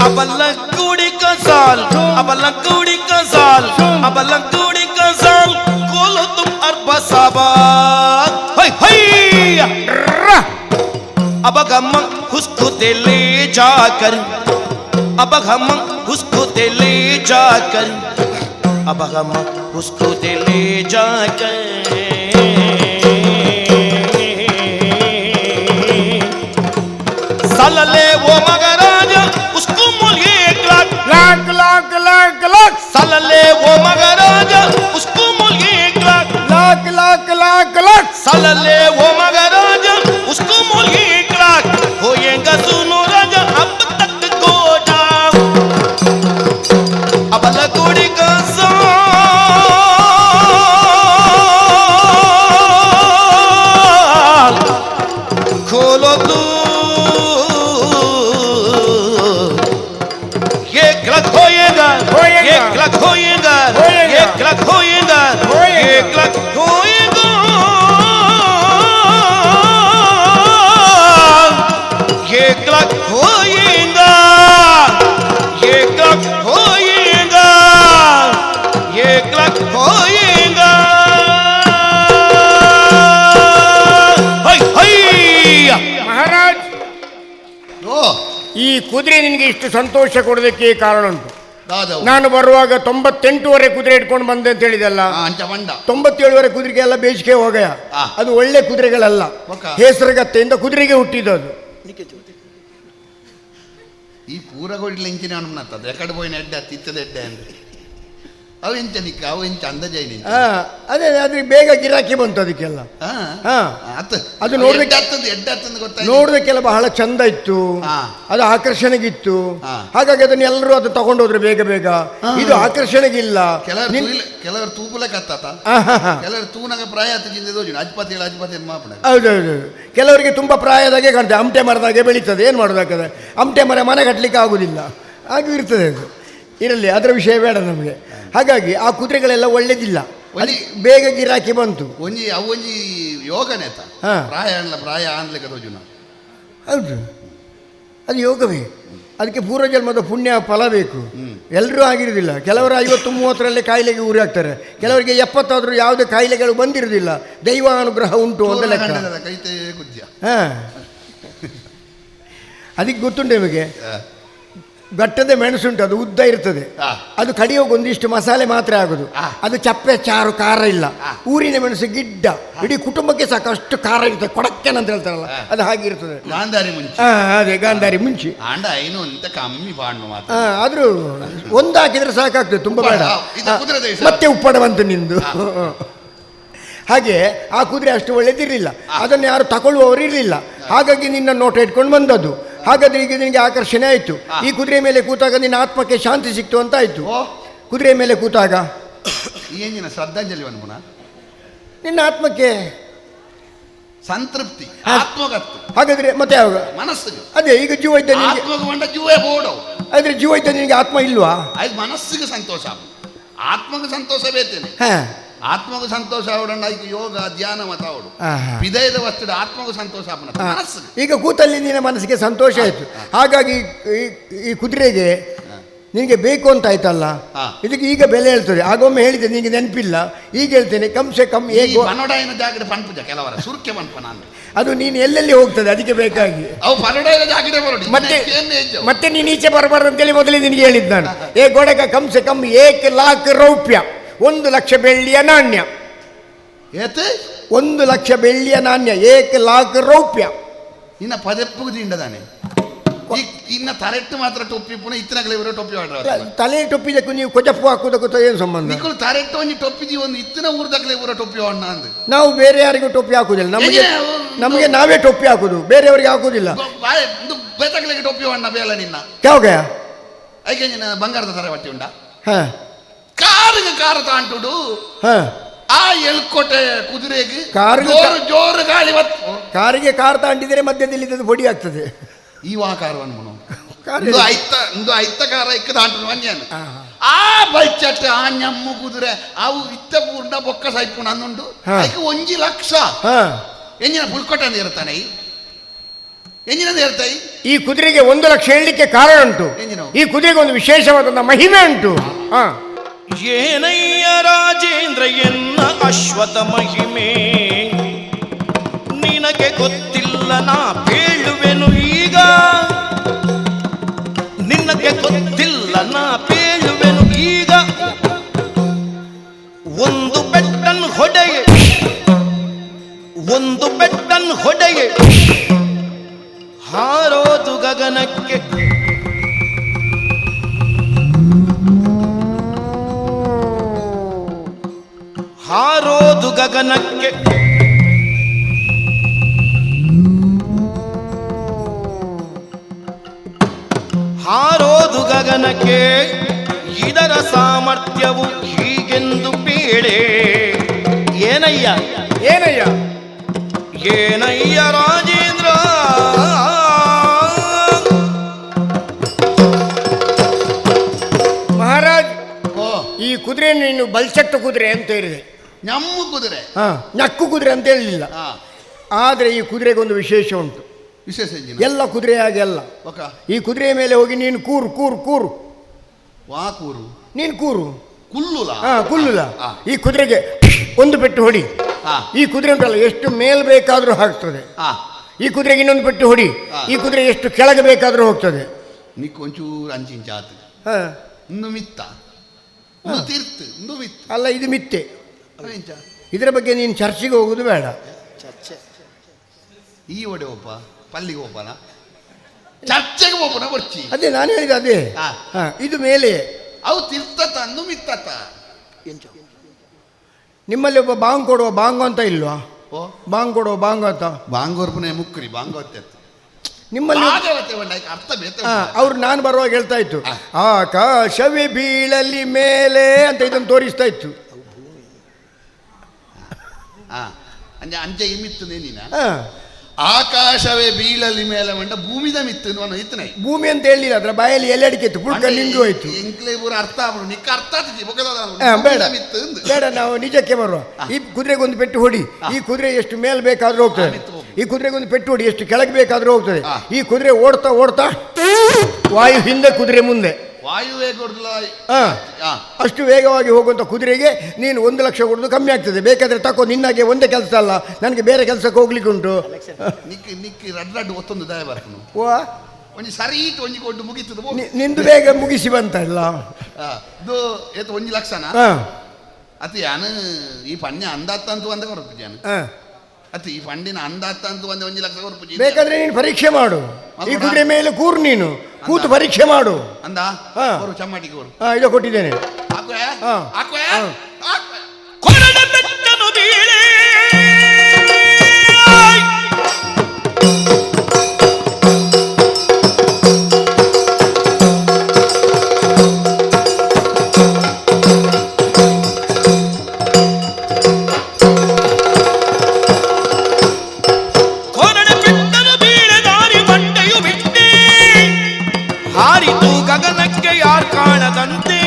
अब लंगूड़ी का साल अब लंगूड़ी का साल खोलो तुम अरबा साबा हई हई अब हम उसको दे ले जाकर अब हम उसको दे ले जाकर अब हम उसको दे ले जाकर साले वो मगराजा उसको मोलिए लाख लाख लाख लाख साले वो मगराजा उसको मोलिए लाख लाख लाख लाख साले वो मगराजा उसको मोलिए लाख होएगा सुनो राजा अब तक गोटा अब लगोड़ी का साल खोलो तू होएगा एक लाख होएगा एक लाख होएगा एक लाख होएगा एक लाख होएगा एक लाख होएगा एक लाख होएगा हई हई ಮಹಾರಾಜ್ ಓ ಈ ಕುದುರೆ ನಿನಗೆ ಇಷ್ಟು ಸಂತೋಷ ಕೊಡೋದಕ್ಕೆ ಕಾರಣ ಉಂಟು. ದಾದವು ನಾನು ಬರುವಾಗ 98ವರೆ ಕುದುರೆ ಇಟ್ಕೊಂಡು ಬಂದೆ ಅಂತ ಹೇಳಿದಲ್ಲ, ಅಂಚ ಮಂಡ 97ವರೆ ಕುದುರೆಗೆಲ್ಲ ಬೇಸಿಗೆ ಹೋಗಯ. ಅದು ಒಳ್ಳೆ ಕುದುರೆಗಳಲ್ಲ, ಹೆಸರುಗತ್ತೆಯಿಂದ ಕುದುರೆಗೆ ಹುಟ್ಟಿದ್ದು. ಈ ಪೂರ ಕೊಡ್ಲಿ ಇಂಚಿನ ಅನುಮನತ್ತದ ಎಕಡೆ ಹೋಯಿನ ಎಡ್ಡೆ ತಿತ್ತದ ಎಡ್ಡೆ ಅಂದ್ರೆ ಅವು ಇಂಚ ನಿಕ್ಕ ಅವು ಇಂಚ ಅಂದಜ ಅದೇ ಅದ್ರ ಬೇಗ ಗಿರಾಕಿ ಬಂತು ಅದಕ್ಕೆಲ್ಲ. ಅದು ನೋಡೋದಕ್ಕೆಲ್ಲ ಬಹಳ ಚಂದ ಇತ್ತು, ಅದು ಆಕರ್ಷಣೆಗಿತ್ತು. ಹಾಗಾಗಿ ಅದನ್ನ ಎಲ್ಲರೂ ಅದು ತಗೊಂಡೋದ್ರೆ ಬೇಗ ಬೇಗ. ಇದು ಆಕರ್ಷಣೆಗಿಲ್ಲ. ಕೆಲವರು ತೂಪುಲೆ ಕತ್ತಾತ, ಕೆಲವರು ತೂನಗ ಪ್ರಾಯ ಅಜ್ಪತಿ ಅಜ್ಪತಿ ಮಾಪಡ. ಹೌದೌದು, ಕೆಲವರಿಗೆ ತುಂಬಾ ಪ್ರಾಯದಾಗೆ ಕಾಣ್ತದೆ, ಅಮಟೆ ಮರದಾಗೆ ಬೆಳೀತದೆ. ಏನು ಮಾಡೋದಾಗ್ತದೆ, ಅಮಟೆ ಮರ ಮನೆ ಕಟ್ಟಲಿಕ್ಕೆ ಆಗುದಿಲ್ಲ, ಹಾಗೆ ಇರ್ತದೆ. ಅದು ಇರಲಿ, ಅದರ ವಿಷಯ ಬೇಡ ನಮಗೆ. ಹಾಗಾಗಿ ಆ ಕುದುರೆಗಳೆಲ್ಲ ಒಳ್ಳೇದಿಲ್ಲ, ಬೇಗ ಗಿರಾಕಿ ಬಂತು. ಒಂಜಿ ಅವೊಂಜಿ ಯೋಗನೇತ ಪ್ರಾಯ ಪ್ರಾಯ ಆನ್ಲಿಕ್ಕೆ ತೋಜುನ. ಹೌದು, ಅದು ಯೋಗವೇ. ಅದಕ್ಕೆ ಪೂರ್ವಜನ್ಮದ ಪುಣ್ಯ ಫಲ ಬೇಕು. ಎಲ್ಲರೂ ಆಗಿರುವುದಿಲ್ಲ. ಕೆಲವರು 50-30ರಲ್ಲೇ ಕಾಯಿಲೆಗೆ ಉರಿಯಾಗ್ತಾರೆ, ಕೆಲವರಿಗೆ 70 ಆದರೂ ಯಾವುದೇ ಕಾಯಿಲೆಗಳು ಬಂದಿರುವುದಿಲ್ಲ. ದೈವಾನುಗ್ರಹ ಉಂಟು ಅಂತ ಲೆಕ್ಕ. ಹಾಂ, ಅದಕ್ಕೆ ಗೊತ್ತುಂಟು ನಿಮಗೆ. ಗಟ್ಟದ ಮೆಣಸುಂಟು, ಅದು ಉದ್ದ ಇರ್ತದೆ. ಅದು ಕಡಿಯೋಗ ಒಂದಿಷ್ಟು ಮಸಾಲೆ ಮಾತ್ರ ಆಗೋದು. ಅದು ಚಪ್ಪೆ ಚಾರು, ಖಾರ ಇಲ್ಲ. ಊರಿನ ಮೆಣಸು ಗಿಡ್ಡ, ಇಡೀ ಕುಟುಂಬಕ್ಕೆ ಸಾಕಷ್ಟು ಖಾರ ಇರ್ತದೆ. ಕೊಡಕ್ಕೇನ ಅಂತ ಹೇಳ್ತಾರಲ್ಲ, ಅದು ಹಾಗಿರ್ತದೆ. ಗಾಂಧಾರಿ ಮುಂಚೆ, ಅದೇ ಗಾಂಧಾರಿ ಮುಂಚೆ. ಕಮ್ಮಿ ಆದ್ರೂ ಒಂದು ಹಾಕಿದ್ರೆ ಸಾಕಾಗ್ತದೆ, ತುಂಬ ಬೇಡ. ಮತ್ತೆ ಉಪ್ಪಡ ಬಂತು ನಿಂದು. ಹಾಗೆ ಆ ಕುದುರೆ ಅಷ್ಟು ಒಳ್ಳೇದಿರಲಿಲ್ಲ, ಅದನ್ನು ಯಾರು ತಗೊಳ್ಳುವವರು ಇರಲಿಲ್ಲ. ಹಾಗಾಗಿ ನಿನ್ನ ನೋಟ ಇಟ್ಕೊಂಡು ಬಂದದ್ದು. ಹಾಗಾದ್ರೆ ಈಗ ನಿನಗೆ ಆಕರ್ಷಣೆ ಆಯಿತು. ಈ ಕುದುರೆ ಮೇಲೆ ಕೂತಾಗ ನಿನ್ನ ಆತ್ಮಕ್ಕೆ ಶಾಂತಿ ಸಿಕ್ತು ಅಂತ ಆಯಿತು. ಕುದುರೆ ಮೇಲೆ ಕೂತಾಗ ಏನಿನ ಶ್ರದ್ಧಾಂಜಲಿ ಅನ್ಪುನ, ನಿನ್ನ ಆತ್ಮಕ್ಕೆ ಸಂತೃಪ್ತಿ, ಆತ್ಮಗತ್ತು. ಹಾಗಾದ್ರೆ ಮತ್ತೆ ಯಾವಾಗ ಮನಸ್ಸಿಗೆ ಅದೇ ಈಗ ಜೀವ ಇದ್ದ ಜೀವೇ ಬೋಡವು. ಆದ್ರೆ ಜೀವ ಇದ್ದ ನಿನಗೆ ಆತ್ಮ ಇಲ್ವಾ? ಅದು ಮನಸ್ಸಿಗೆ ಸಂತೋಷ, ಆತ್ಮಕ್ಕೆ ಸಂತೋಷ ಬೇತೇನೆ. ಆತ್ಮಗೂ ಸಂತೋಷ ಅವಡಣ್ಣ. ಈಗ ಯೋಗ ಧ್ಯಾನ ಮತ ಅವಡು ವಿಧೇಯದ ವಸ್ತು ಆತ್ಮಗೂ ಸಂತೋಷ. ಈಗ ಕೂತಲ್ಲಿ ನಿನ್ನ ಮನಸ್ಸಿಗೆ ಸಂತೋಷ ಆಯಿತು. ಹಾಗಾಗಿ ಈ ಕುದುರೆಗೆ ನಿನಗೆ ಬೇಕು ಅಂತ ಆಯ್ತಲ್ಲ, ಹಾ. ಇದಕ್ಕೆ ಈಗ ಬೆಲೆ ಹೇಳ್ತದೆ. ಆಗೊಮ್ಮೆ ಹೇಳಿದೆ ನಿನಗೆ ನೆನಪಿಲ್ಲ, ಈಗ ಹೇಳ್ತೇನೆ. ಕಮ್ಸೆ ಕಮ್ ಪನೋಡಾಯಿನ ಜಾಗಡೆ ಪನ್ಪುಜ ಕೆಲವರ ಸುರ್ಕೆ ಪನ್ಪ ನಾನು ಅದು ನೀನು ಎಲ್ಲೆಲ್ಲಿ ಹೋಗ್ತದೆ ಅದಕ್ಕೆ ಬೇಕಾಗಿ. ಅವು ಪನೋಡಾಯಿನ ಜಾಗಡೆ ಬರೋಡಿ ಮತ್ತೆ ನೀನು ಈಚೆ ಬರಬಾರ್ದು ಅಂತೇಳಿ ಮೊದಲೇ ನಿನಗೆ ಹೇಳಿದ್ದು ನಾನು. ಗೋಡೆಗ ಕಮ್ಸೆ ಕಮ್ 1,00,000 ರೌಪ್ಯ, 1,00,000 ಬೆಳ್ಳಿಯ ನಾಣ್ಯ. ಏತೆ 1,00,000 ಬೆಳ್ಳಿಯ ನಾಣ್ಯ, 1,00,000 ರೌಪ್ಯ. ಇನ್ನ ಪದೆಪ್ಪುದಿಂಡದಾನೆ ಇನ್ನ ತರೆಟ್ಟು ಮಾತ್ರ ಟೊಪ್ಪಿ ಪುನಃ ಇತ್ತನಗಲೇ ಇವರು ಟೊಪ್ಪಿ ಆಡ್ರ ತಲೆ ಟೊಪ್ಪಿದಕ್ಕೂ ನೀವು ಕೊಜಪ್ಪು ಹಾಕುವುದಕ್ಕೂ ಏನು ಸಂಬಂಧ? ನಿಕ್ಕಳು ತರೆಟ್ಟು ಒಂಜಿ ಟೊಪ್ಪಿದಿ ಒಂದು ಇತ್ತಿನ ಊರ್ದಕ್ಲೆ ಇವರ ಟೊಪ್ಪಿ ಅಣ್ಣ ಅಂದ್ ನಾವು ಬೇರೆ ಯಾರಿಗೂ ಟೊಪ್ಪಿ ಹಾಕುದಿಲ್ಲ, ನಮಗೆ ನಾವೇ ಟೊಪ್ಪಿ ಹಾಕುದು, ಬೇರೆಯವರಿಗೆ ಹಾಕುದಿಲ್ಲ. ಬೇತಕ್ಲೆಗೆ ಟೊಪ್ಪಿ ಅಣ್ಣ ಬೇಲ ನಿನ್ನ ಯಾವಾಗ ಐಕೆ ನಿನ್ನ ಬಂಗಾರದ ತರ ಬಟ್ಟೆ ಉಂಡ ಹಾ ಕಾರಿಗೆ ಕಾರ ತಾಂಟುಡು ಹಾ ಆ ಎಲ್ಕೋಟೆ ಕುದುರೆಗೆ ಕಾರಿಗೆ ಜೋರು ಗಾಳಿ ಬತ್ತು ಕಾರಿಗೆ ಕಾರ್ ತಾಂಡಿದರೆ ಮಧ್ಯದಲ್ಲಿ ಇದು ಬೊಡಿ ಆಗ್ತದೆ. ಈವಾ ಕಾರವನ್ನು ಒಂದು ಐತ ಕಾರ ಇಕ್ಕ ತಾಂಟು ಮಂಜಾನ ಆ ಬೈಚಟ್ ಆ ñಮ್ಮು ಕುದುರೆ ಅವು ಇತ್ತ ಪೂರ್ಣ ಬೊಕ್ಕ ಸೈಪುಣ ಅನ್ನುಂಡು ಅದಕ್ಕೆ 1,00,000 ಎಂಜಿನ ಪುಲ್ಕೊಟ್ಟಂದು ಇರ್ತಾನೆ ಎಂಜಿನಂದು ಇರ್ತಾಯಿ. ಈ ಕುದುರೆಗೆ 1,00,000 ಹೇಳಲಿಕ್ಕೆ ಕಾರಣ ಉಂಟು. ಈ ಕುದುರೆಗೆ ಒಂದು ವಿಶೇಷವಾದ ಮಹಿಮೆ ಉಂಟು. ಏನಯ್ಯ ರಾಜೇಂದ್ರ ಎನ್ನ ಅಶ್ವಥ ಮಹಿಮೆ ನಿನಗೆ ಗೊತ್ತಿಲ್ಲ, ನಾ ಬೇಳುವೆನು ಈಗ. ನಿನಗೆ ಗೊತ್ತಿಲ್ಲ, ನಾ ಬೇಳುವೆನು ಈಗ. ಒಂದು ಬೆಟ್ಟನ್ನು ಹೊಡೆಯೆ, ಒಂದು ಬೆಟ್ಟನ್ನು ಹೊಡೆಯೆ, ಹಾರೋದು ಗಗನಕ್ಕೆ. ಹಾರೋದು ಗಗನಕ್ಕೆ, ಹಾರೋದು ಗಗನಕ್ಕೆ. ಇದರ ಸಾಮರ್ಥ್ಯವು ಹೀಗೆಂದು ಪೀಡೆ. ಏನಯ್ಯ ಏನಯ್ಯ ಏನಯ್ಯ ರಾಜೇಂದ್ರ, ಮಹಾರಾಜ್, ಈ ಕುದುರೆಯನ್ನು ನೀನು ಬಲ್ಚಟ್ಟು ಕುದುರೆ ಅಂತ ಹೇಳಿದೆ, ñಮ್ಮು ಕುದುರೆ ನಕ್ಕು ಕುದುರೆ ಅಂತ ಹೇಳಲಿಲ್ಲ. ಆದರೆ ಈ ಕುದುರೆಗೆ ಒಂದು ವಿಶೇಷ ಉಂಟು. ವಿಶೇಷ ಎಲ್ಲ ಕುದುರೆ ಹಾಗೆ ಅಲ್ಲ. ಈ ಕುದುರೆಯ ಮೇಲೆ ಹೋಗಿ ನೀನು ಕೂರು ಕೂರು ಕೂರು ವಾಕೂರು ನೀನು ಕೂರು ಕುಲ್ಲುಲ ಕುಲ್ಲುಲ. ಈ ಕುದುರೆಗೆ ಒಂದು ಪೆಟ್ಟು ಹೊಡಿ. ಈ ಕುದುರೆ ಉಂಟಲ್ಲ ಎಷ್ಟು ಮೇಲ್ ಬೇಕಾದ್ರೂ ಹಾಕ್ತದೆ. ಈ ಕುದುರೆಗೆ ಇನ್ನೊಂದು ಪೆಟ್ಟು ಹೊಡಿ, ಈ ಕುದುರೆ ಎಷ್ಟು ಕೆಳಗೆ ಬೇಕಾದ್ರೂ ಹೋಗ್ತದೆ. ನಿಕ್ ಒಂಚೂರು ಅಂಚಿಂಚಾತು ಇನ್ನು ಮಿತ್ತ ತೀರ್ಥ ಮಿತ್ತ ಅಲ್ಲ, ಇದು ಮಿತ್ತೆ. ಇದರ ಬಗ್ಗೆ ನೀನು ಚರ್ಚೆಗೆ ಹೋಗುದು ಬೇಡ. ಈ ಒಡೆ ಒಪ್ಪ ಪಲ್ಲಿಗೆ ಹೋಪನ ಚರ್ಚೆಗೆ ಹೋಪನ ಬರ್ಚಿ. ಅದೇ ನಾನು ಹೇಳಿದ ಅದೇ. ಇದು ಮೇಲೆ ಅವು ತೀರ್ಥತ ಅಂದು ಮಿತ್ತತ. ನಿಮ್ಮಲ್ಲಿ ಒಬ್ಬ ಬಾಂಗ್ ಕೊಡುವ ಬಾಂಗ್ ಅಂತ ಇಲ್ವಾ? ಬಾಂಗ್ ಕೊಡುವ ಬಾಂಗ್ ಅಂತ ಬಾಂಗೋರ್ಪನೆ ಮುಕ್ರಿ ಬಾಂಗೋತ್ತೆ ನಿಮ್ಮಲ್ಲಿ ಅರ್ಥ ಬೇತ. ಅವ್ರು ನಾನು ಬರುವಾಗ ಹೇಳ್ತಾ ಇತ್ತು, ಆಕಾಶವೇ ಬೀಳಲಿ ಮೇಲೆ ಅಂತ ಇದನ್ನು ತೋರಿಸ್ತಾ ಇತ್ತು. ಅಂಚೆ ಮಿತ್ತು ನೀನ ಆಕಾಶವೇ ಬೀಳಲಿ ಮೇಲೆ ಮಂಡ ಭೂಮಿದ ಮಿತ್ತು ಇತ್ತನೆ. ಭೂಮಿ ಅಂತ ಹೇಳಿಲ್ಲ, ಅದ್ರ ಬಾಯಲ್ಲಿ ಎಲೆಡಿಕೆ ಇತ್ತು, ಪುಡ್ಕ ನಿಂದು ಹೋಯ್ತು. ಅರ್ಥ ನಿಕ್ಕ ಅರ್ಥ ಬೇಡ ಬೇಡ, ನಾವು ನಿಜಕ್ಕೆ ಬರುವ. ಈ ಕುದುರೆಗೆ ಒಂದು ಪೆಟ್ಟು ಹೊಡಿ. ಈ ಕುದುರೆ ಎಷ್ಟು ಮೇಲೆ ಬೇಕಾದ್ರೂ ಹೋಗ್ತದೆ. ಈ ಕುದುರೆಗೆ ಒಂದು ಪೆಟ್ಟು ಹೊಡಿ, ಎಷ್ಟು ಕೆಳಗೆ ಬೇಕಾದ್ರೂ ಹೋಗ್ತದೆ. ಈ ಕುದುರೆ ಓಡ್ತಾ ಓಡ್ತಾ ವಾಯು ಹಿಂದೆ, ಕುದುರೆ ಮುಂದೆ. ವಾಯುವೇ ಅಷ್ಟು ವೇಗವಾಗಿ ಹೋಗುವಂಥ ಕುದುರೆಗೆ ನೀನು 1,00,000 ಕೊಡೋದು ಕಮ್ಮಿ ಆಗ್ತದೆ. ಬೇಕಾದ್ರೆ ತಕೋ, ನಿನ್ನಾಗೆ ಒಂದೇ ಕೆಲಸ ಅಲ್ಲ, ನನಗೆ ಬೇರೆ ಕೆಲಸಕ್ಕೆ ಹೋಗ್ಲಿಕ್ಕೆ ಉಂಟು. ನಿಕ್ಕಿ ರಡ್ಡು ಒತ್ತೊಂದು ದಯ ಬರ್ತಾನು ಒಂಜಿ ಸರಿ ಒಂಜಿ ಕೊಟ್ಟು ಮುಗಿತದ ನಿಂದು ಬೇಗ ಮುಗಿಸಿ ಬಂತಲ್ಲ. ಇದು ಏತು 1,00,000 ಅತಿ ಯಾನು ಈ ಪಣ್ಯ ಅಂದಾತ್ತಂತೂ ಅಂದ ಕೊರಪು ಜಾನು ಅತಿ ಈ ಪಂಡಿನ ಅಂದಾತ್ತಂತೂ ಒಂದೇ 1,00,000 ಕೊರಪು. ಬೇಕಾದ್ರೆ ನೀನು ಪರೀಕ್ಷೆ ಮಾಡು. ಈ ಕುದುರೆ ಮೇಲೆ ಕೂರು, ನೀನು ಕೂತು ಪರೀಕ್ಷೆ ಮಾಡು. ಅಂದ ಚಮ್ಮಾಟಿಗೆ ಬರು. ಇದು ಕೊಟ್ಟಿದ್ದೇನೆ. ಕೊರಡ ಬೆಟ್ಟನು ಬೀಳೆ, ಕೊರಡ ಬೆಟ್ಟನು ಬೀಳೆ, ದಾರಿ ಬಂಡೆಯು ಬಿಟ್ಟೆ, ಹಾರಿತು ಗಗನಕ್ಕೆ ಯಾರು ಕಾಣದಂತೆ.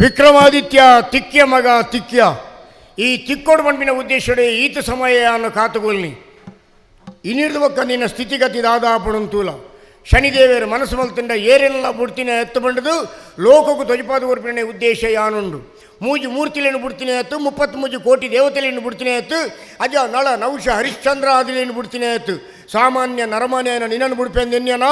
ವಿಕ್ರಮಾದಿತ್ಯ ತಿಕ್ಯ ಮಗ ತಿಕ್ಯ, ಈ ತಿಕ್ಕೋಡು ಮಣ್ಣಿನ ಉದ್ದೇಶವೇ ಈತ ಸಮಯ ಅನ್ನೋ ಕಾತುಗೊಲ್ನಿ ಇನ್ನಿರ್ದು ಒಕ್ಕ ನಿನ್ನ ಸ್ಥಿತಿಗತಿ ದಾದಾಪುಣಂತೂಲ ಶನಿದೇವರು ಮನಸ್ಸು ಮಲ್ತಿಂಡ ಏರೆಲ್ಲ ಬುಡ್ತಿನ ಎತ್ತು ಬಂಡದು ಲೋಕಕ್ಕೂ ತೊಜಪಾದ ಉರ್ಪಿನ ಉದ್ದೇಶ ಯಾನುಂಡು ಮೂಜಿ ಮೂರ್ತಿಲೇನು ಬಿಡ್ತೀನಿ ಆಯ್ತು 33 ಕೋಟಿ ದೇವತೆಲೇನು ಬಿಡ್ತೀನಿ ಆಯ್ತು ಅಜ ನಳ ನೌಷ ಹರಿಶ್ಚಂದ್ರ ಆದಿಲೇನು ಬಿಡ್ತೀನಿ ಆಯ್ತು ಸಾಮಾನ್ಯ ನರಮಾನ್ಯನ ನಿನ್ನನ್ನು ಬುಡುಪೆಂದೆನ್ಯನ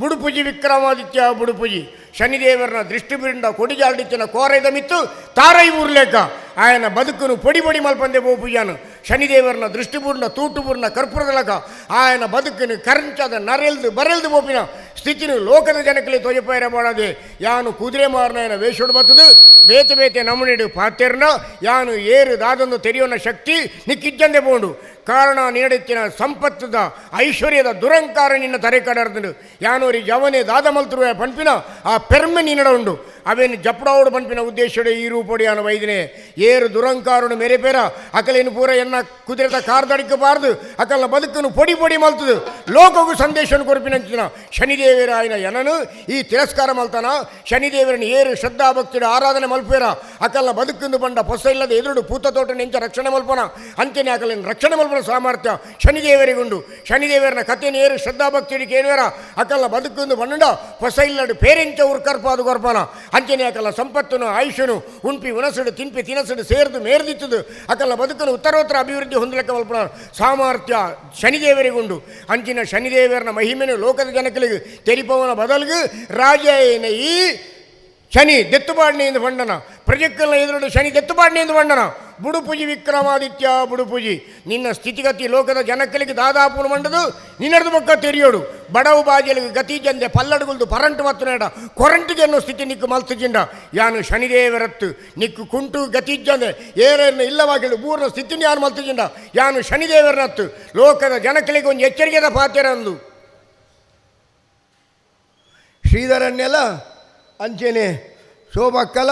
ಬುಡುಪುಜಿ ವಿಕ್ರಮಾದಿತ್ಯ ಬುಡುಪುಜಿ ಶನಿದೇವರನ ದೃಷ್ಟಿ ಬಿಂಡ ಕೊಡಿಜಾಡಿತ್ತಿನ ಕೋರೆದ ಮಿತ್ತು ತಾರೈ ಊರ್ಲೇಕ ఆయన బతుకును పొడి పొడి మల్పందే పోపుయ్యాను ಶನಿದೇವರನ ದೃಷ್ಟಿಪೂರ್ಣ ತೂಟುಪೂರ್ಣ ಕರ್ಪೂರದಲಕ ఆయన ಬದುಕನ್ನು ಕರಂಚದ ನರೆಲ್ದು ಬರೆಲ್ದು ಪೋಪಿನ ಸ್ಥಿತಿನು ಲೋಕದ ಜನಕಲಿ ತೊಜಪೈರ ಮಾಡದೆ ಯಾನು ಕುದುರೆ ಮಾರನಾಯನ ವೇಷೋಡು ಬತ್ತದು ಬೇತೆ ಬೇತೆ ನಮನಿಡು ಪಾತೆರ್ನ ಯಾನು ಏರು ದಾದೊಂದು ತೆರೆಯೋನ ಶಕ್ತಿ ನಿಕ್ಕಿಜ್ಜಂದೆ ಬೋಂಡು ಕಾರಣ ನೀಡುತ್ತಿನ ಸಂಪತ್ತದ ಐಶ್ವರ್ಯದ ದುರಂಕಾರ ನಿನ್ನ ತರೆ ಕಡರ್ದು ಯಾನೋರಿ ಜವನೆ ದಾದ ಮಲ್ತರುವ ಪಂಪಿನ ಆ ಪೆರ್ಮೆ ನಿನ್ನಡ ಉಂಡು ಅವೇನು ಜಪ್ಪಡಾವುಡು ಪಂಪಿನ ಉದ್ದೇಶಡೆ ಈ ರೂಪಡಿ ಅನ್ನ ವೈದ್ಯನೆ ಏರು ದುರಂಕಾರನು ಮೇರೆ ಪೇರ ಅಕಲೇನು ಪೂರ ಎನ್ನ ಕುದುರೆದ ಕಾರ್ದಡಿಕಬಾರ್ದು ಅಕಲ್ನ ಬದುಕನ್ನು ಪೊಡಿ ಪೊಡಿ ಮಲ್ತದು ಲೋಕಗೂ ಸಂದೇಶವನ್ನು ಕೊರಪಿನಂಚಿನ ಶನಿದೇವರ ಆಯ್ನ ಎನನು ಈ ತಿರಸ್ಕಾರ ಮಲ್ತಾನ ಶನಿದೇವರನ್ನು ಏರು ಶ್ರದ್ಧಾ ಭಕ್ತಿಯ ಆರಾಧನೆ ಮಲ್ಪೇರ ಅಕಲ್ನ ಬದುಕನ್ನು ಬಂಡ ಹೊಸ ಇಲ್ಲದ ಎದುರು ಪೂತ ತೋಟ ನೆಂಚ ರಕ್ಷಣೆ ಮಲ್ಪನ ಅಂತೆಯೇ ಅಕಲಿನ ರಕ್ಷಣೆ ಮಲ್ಪನ ಸಾಮರ್ಥ್ಯ ಶನಿದೇವರಿಗುಂಡು ಶನಿದೇವರನ ಕಥೆಯನ್ನು ಏರು ಶ್ರದ್ಧಾ ಭಕ್ತಿಗೆ ಕೇಳುವರ ಅಕಲ್ನ ಬದುಕನ್ನು ಬಂಡ ಹೊಸ ಇಲ್ಲಡು ಪೇರೆಂಚ ಉರ್ಕರ್ಪಾದು ಕೊರ್ಪನ ಅಂಚನೆ ಅಕಲ್ಲ ಸಂಪತ್ತನು ಆಯುಷ್ಯನು ಉಣ್ಪಿ ಉಣಸಡು ತಿನ್ಪಿ ತಿನಸಡು ಸೇರ್ದು ಮೇರ್ದಿತ್ತದು ಅಕಲ್ಲ ಬದುಕನ್ನು ಉತ್ತರೋತ್ತರ ಅಭಿವೃದ್ಧಿ ಹೊಂದಲಿಕ್ಕೆ ಮಲ್ಪನ ಸಾಮರ್ಥ್ಯ ಶನಿದೇವರಿಗುಂಡು ಅಂಚಿನ ಶನಿದೇವರನ ಮಹಿಮೆನು ಲೋಕದ ಜನಕಲಿಗೆ ತೆರಿಪವನ ಬದಲಿಗೆ ರಾಜೇನ ಈ ಶನಿ ದೆತ್ತುಪಾಡ್ನೆಯಿಂದ ಬಂಡನ ಪ್ರಜೆಕ್ಕಲ್ನ ಎದುರು ಶನಿ ದೆತ್ತುಪಾಡ್ನೆಯಿಂದ ಬಂಡನ ಬುಡುಪುಜಿ ವಿಕ್ರಮಾದಿತ್ಯ ಬುಡುಪುಜಿ ನಿನ್ನ ಸ್ಥಿತಿಗತಿ ಲೋಕದ ಜನಕಲಿಗೆ ದಾದಾಪುನು ಮಂಡದು ನಿನ್ನರ್ದು ಪಕ್ಕ ತೆರಿಯೋಡು ಬಡವು ಬಾಜಲಿಗೆ ಗತಿ ಜಂದೆ ಪಲ್ಲಡುಗುಲ್ದು ಪರಂಟು ಮತ್ತು ನೇಡ ಕೊರಂಟಿಗೆ ಅನ್ನೋ ಸ್ಥಿತಿ ನಿಕ್ಕು ಮಲ್ತುಜಿಂಡ ಯಾನು ಶನಿದೇವರತ್ತು ನಿಕ್ಕು ಕುಂಟು ಗತಿಜ್ಜಂದೆ ಏರೇನು ಇಲ್ಲವಾಗಿಳು ಮೂರನ ಸ್ಥಿತಿನ ಯಾನು ಮಲ್ತುಜಿಂಡ ಯಾನು ಶನಿದೇವರತ್ತು ಲೋಕದ ಜನಕಲಿಗೆ ಒಂದು ಎಚ್ಚರಿಕೆದ ಪಾತ್ರಂದು ಶ್ರೀಧರನ್ನೆಲ್ಲ ಅಂಚೆನೆ ಶೋಭಕ್ಕಲ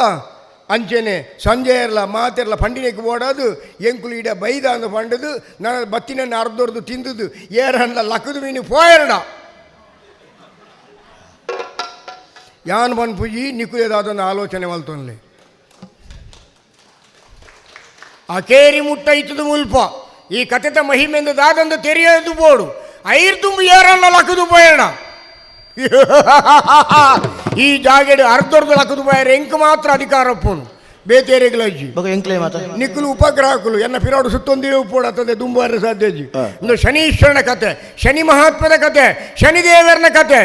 ಅಂಚೆನೆ ಸಂಜೆ ಇರಲ ಮಾತಿರಲ ಪಂಡಿನೆಗೆ ಓಡೋದು ಎಂಕುಲು ಇಡ ಬೈದ ಅಂದು ಪಂಡದು ನನ್ನ ಬತ್ತಿನನ್ನು ಅರ್ಧೊರ್ದು ತಿಂದುದು ಏರಲ್ಲ ಲಕ್ಕದು ಮೀನು ಪೋಯರಡ ಯಾನ್ ಬಂದು ಪೂಜಿ ನಿಕ್ಕುದೇದಾದೊಂದು ಆಲೋಚನೆ ಮಲ್ತೊನ್ಲೆ ಅಕೇರಿ ಮುಟ್ಟ ಇತ್ತದು ಮುಲ್ಪ ಈ ಕಥೆದ ಮಹಿಮೆಂದು ದಾದಂದು ತೆರೆಯೋದು ಬೋಡು ಐರ್ ತುಂಬು ಏರಲ್ಲ ಲಕ್ಕದು ಪೋಯರಡ ಈ ಜಾಗೆಡು ಅರ್ಧರ್ದು ಲಕ್ಕದು ಪೋಯರ ಎಂಕ್ ಮಾತ್ರ ಅಧಿಕಾರ ಒಪ್ಪೋನು ಬೇತೇರೆಗಳಜ್ಜಿ ನಿಕ್ಕಲು ಉಪಗ್ರಾಹಕಲು ಎನ್ನ ಪಿರಾಡು ಸುತ್ತೊಂದೇ ಉಪ್ಪೋಡತ್ತದೆ ದುಂಬಾರ ಸಾಧ್ಯಜಿ ಒಂದು ಶನೀಶ್ವರನ ಕತೆ ಶನಿ ಮಹಾತ್ಮದ ಕತೆ ಶನಿದೇವರನ ಕತೆ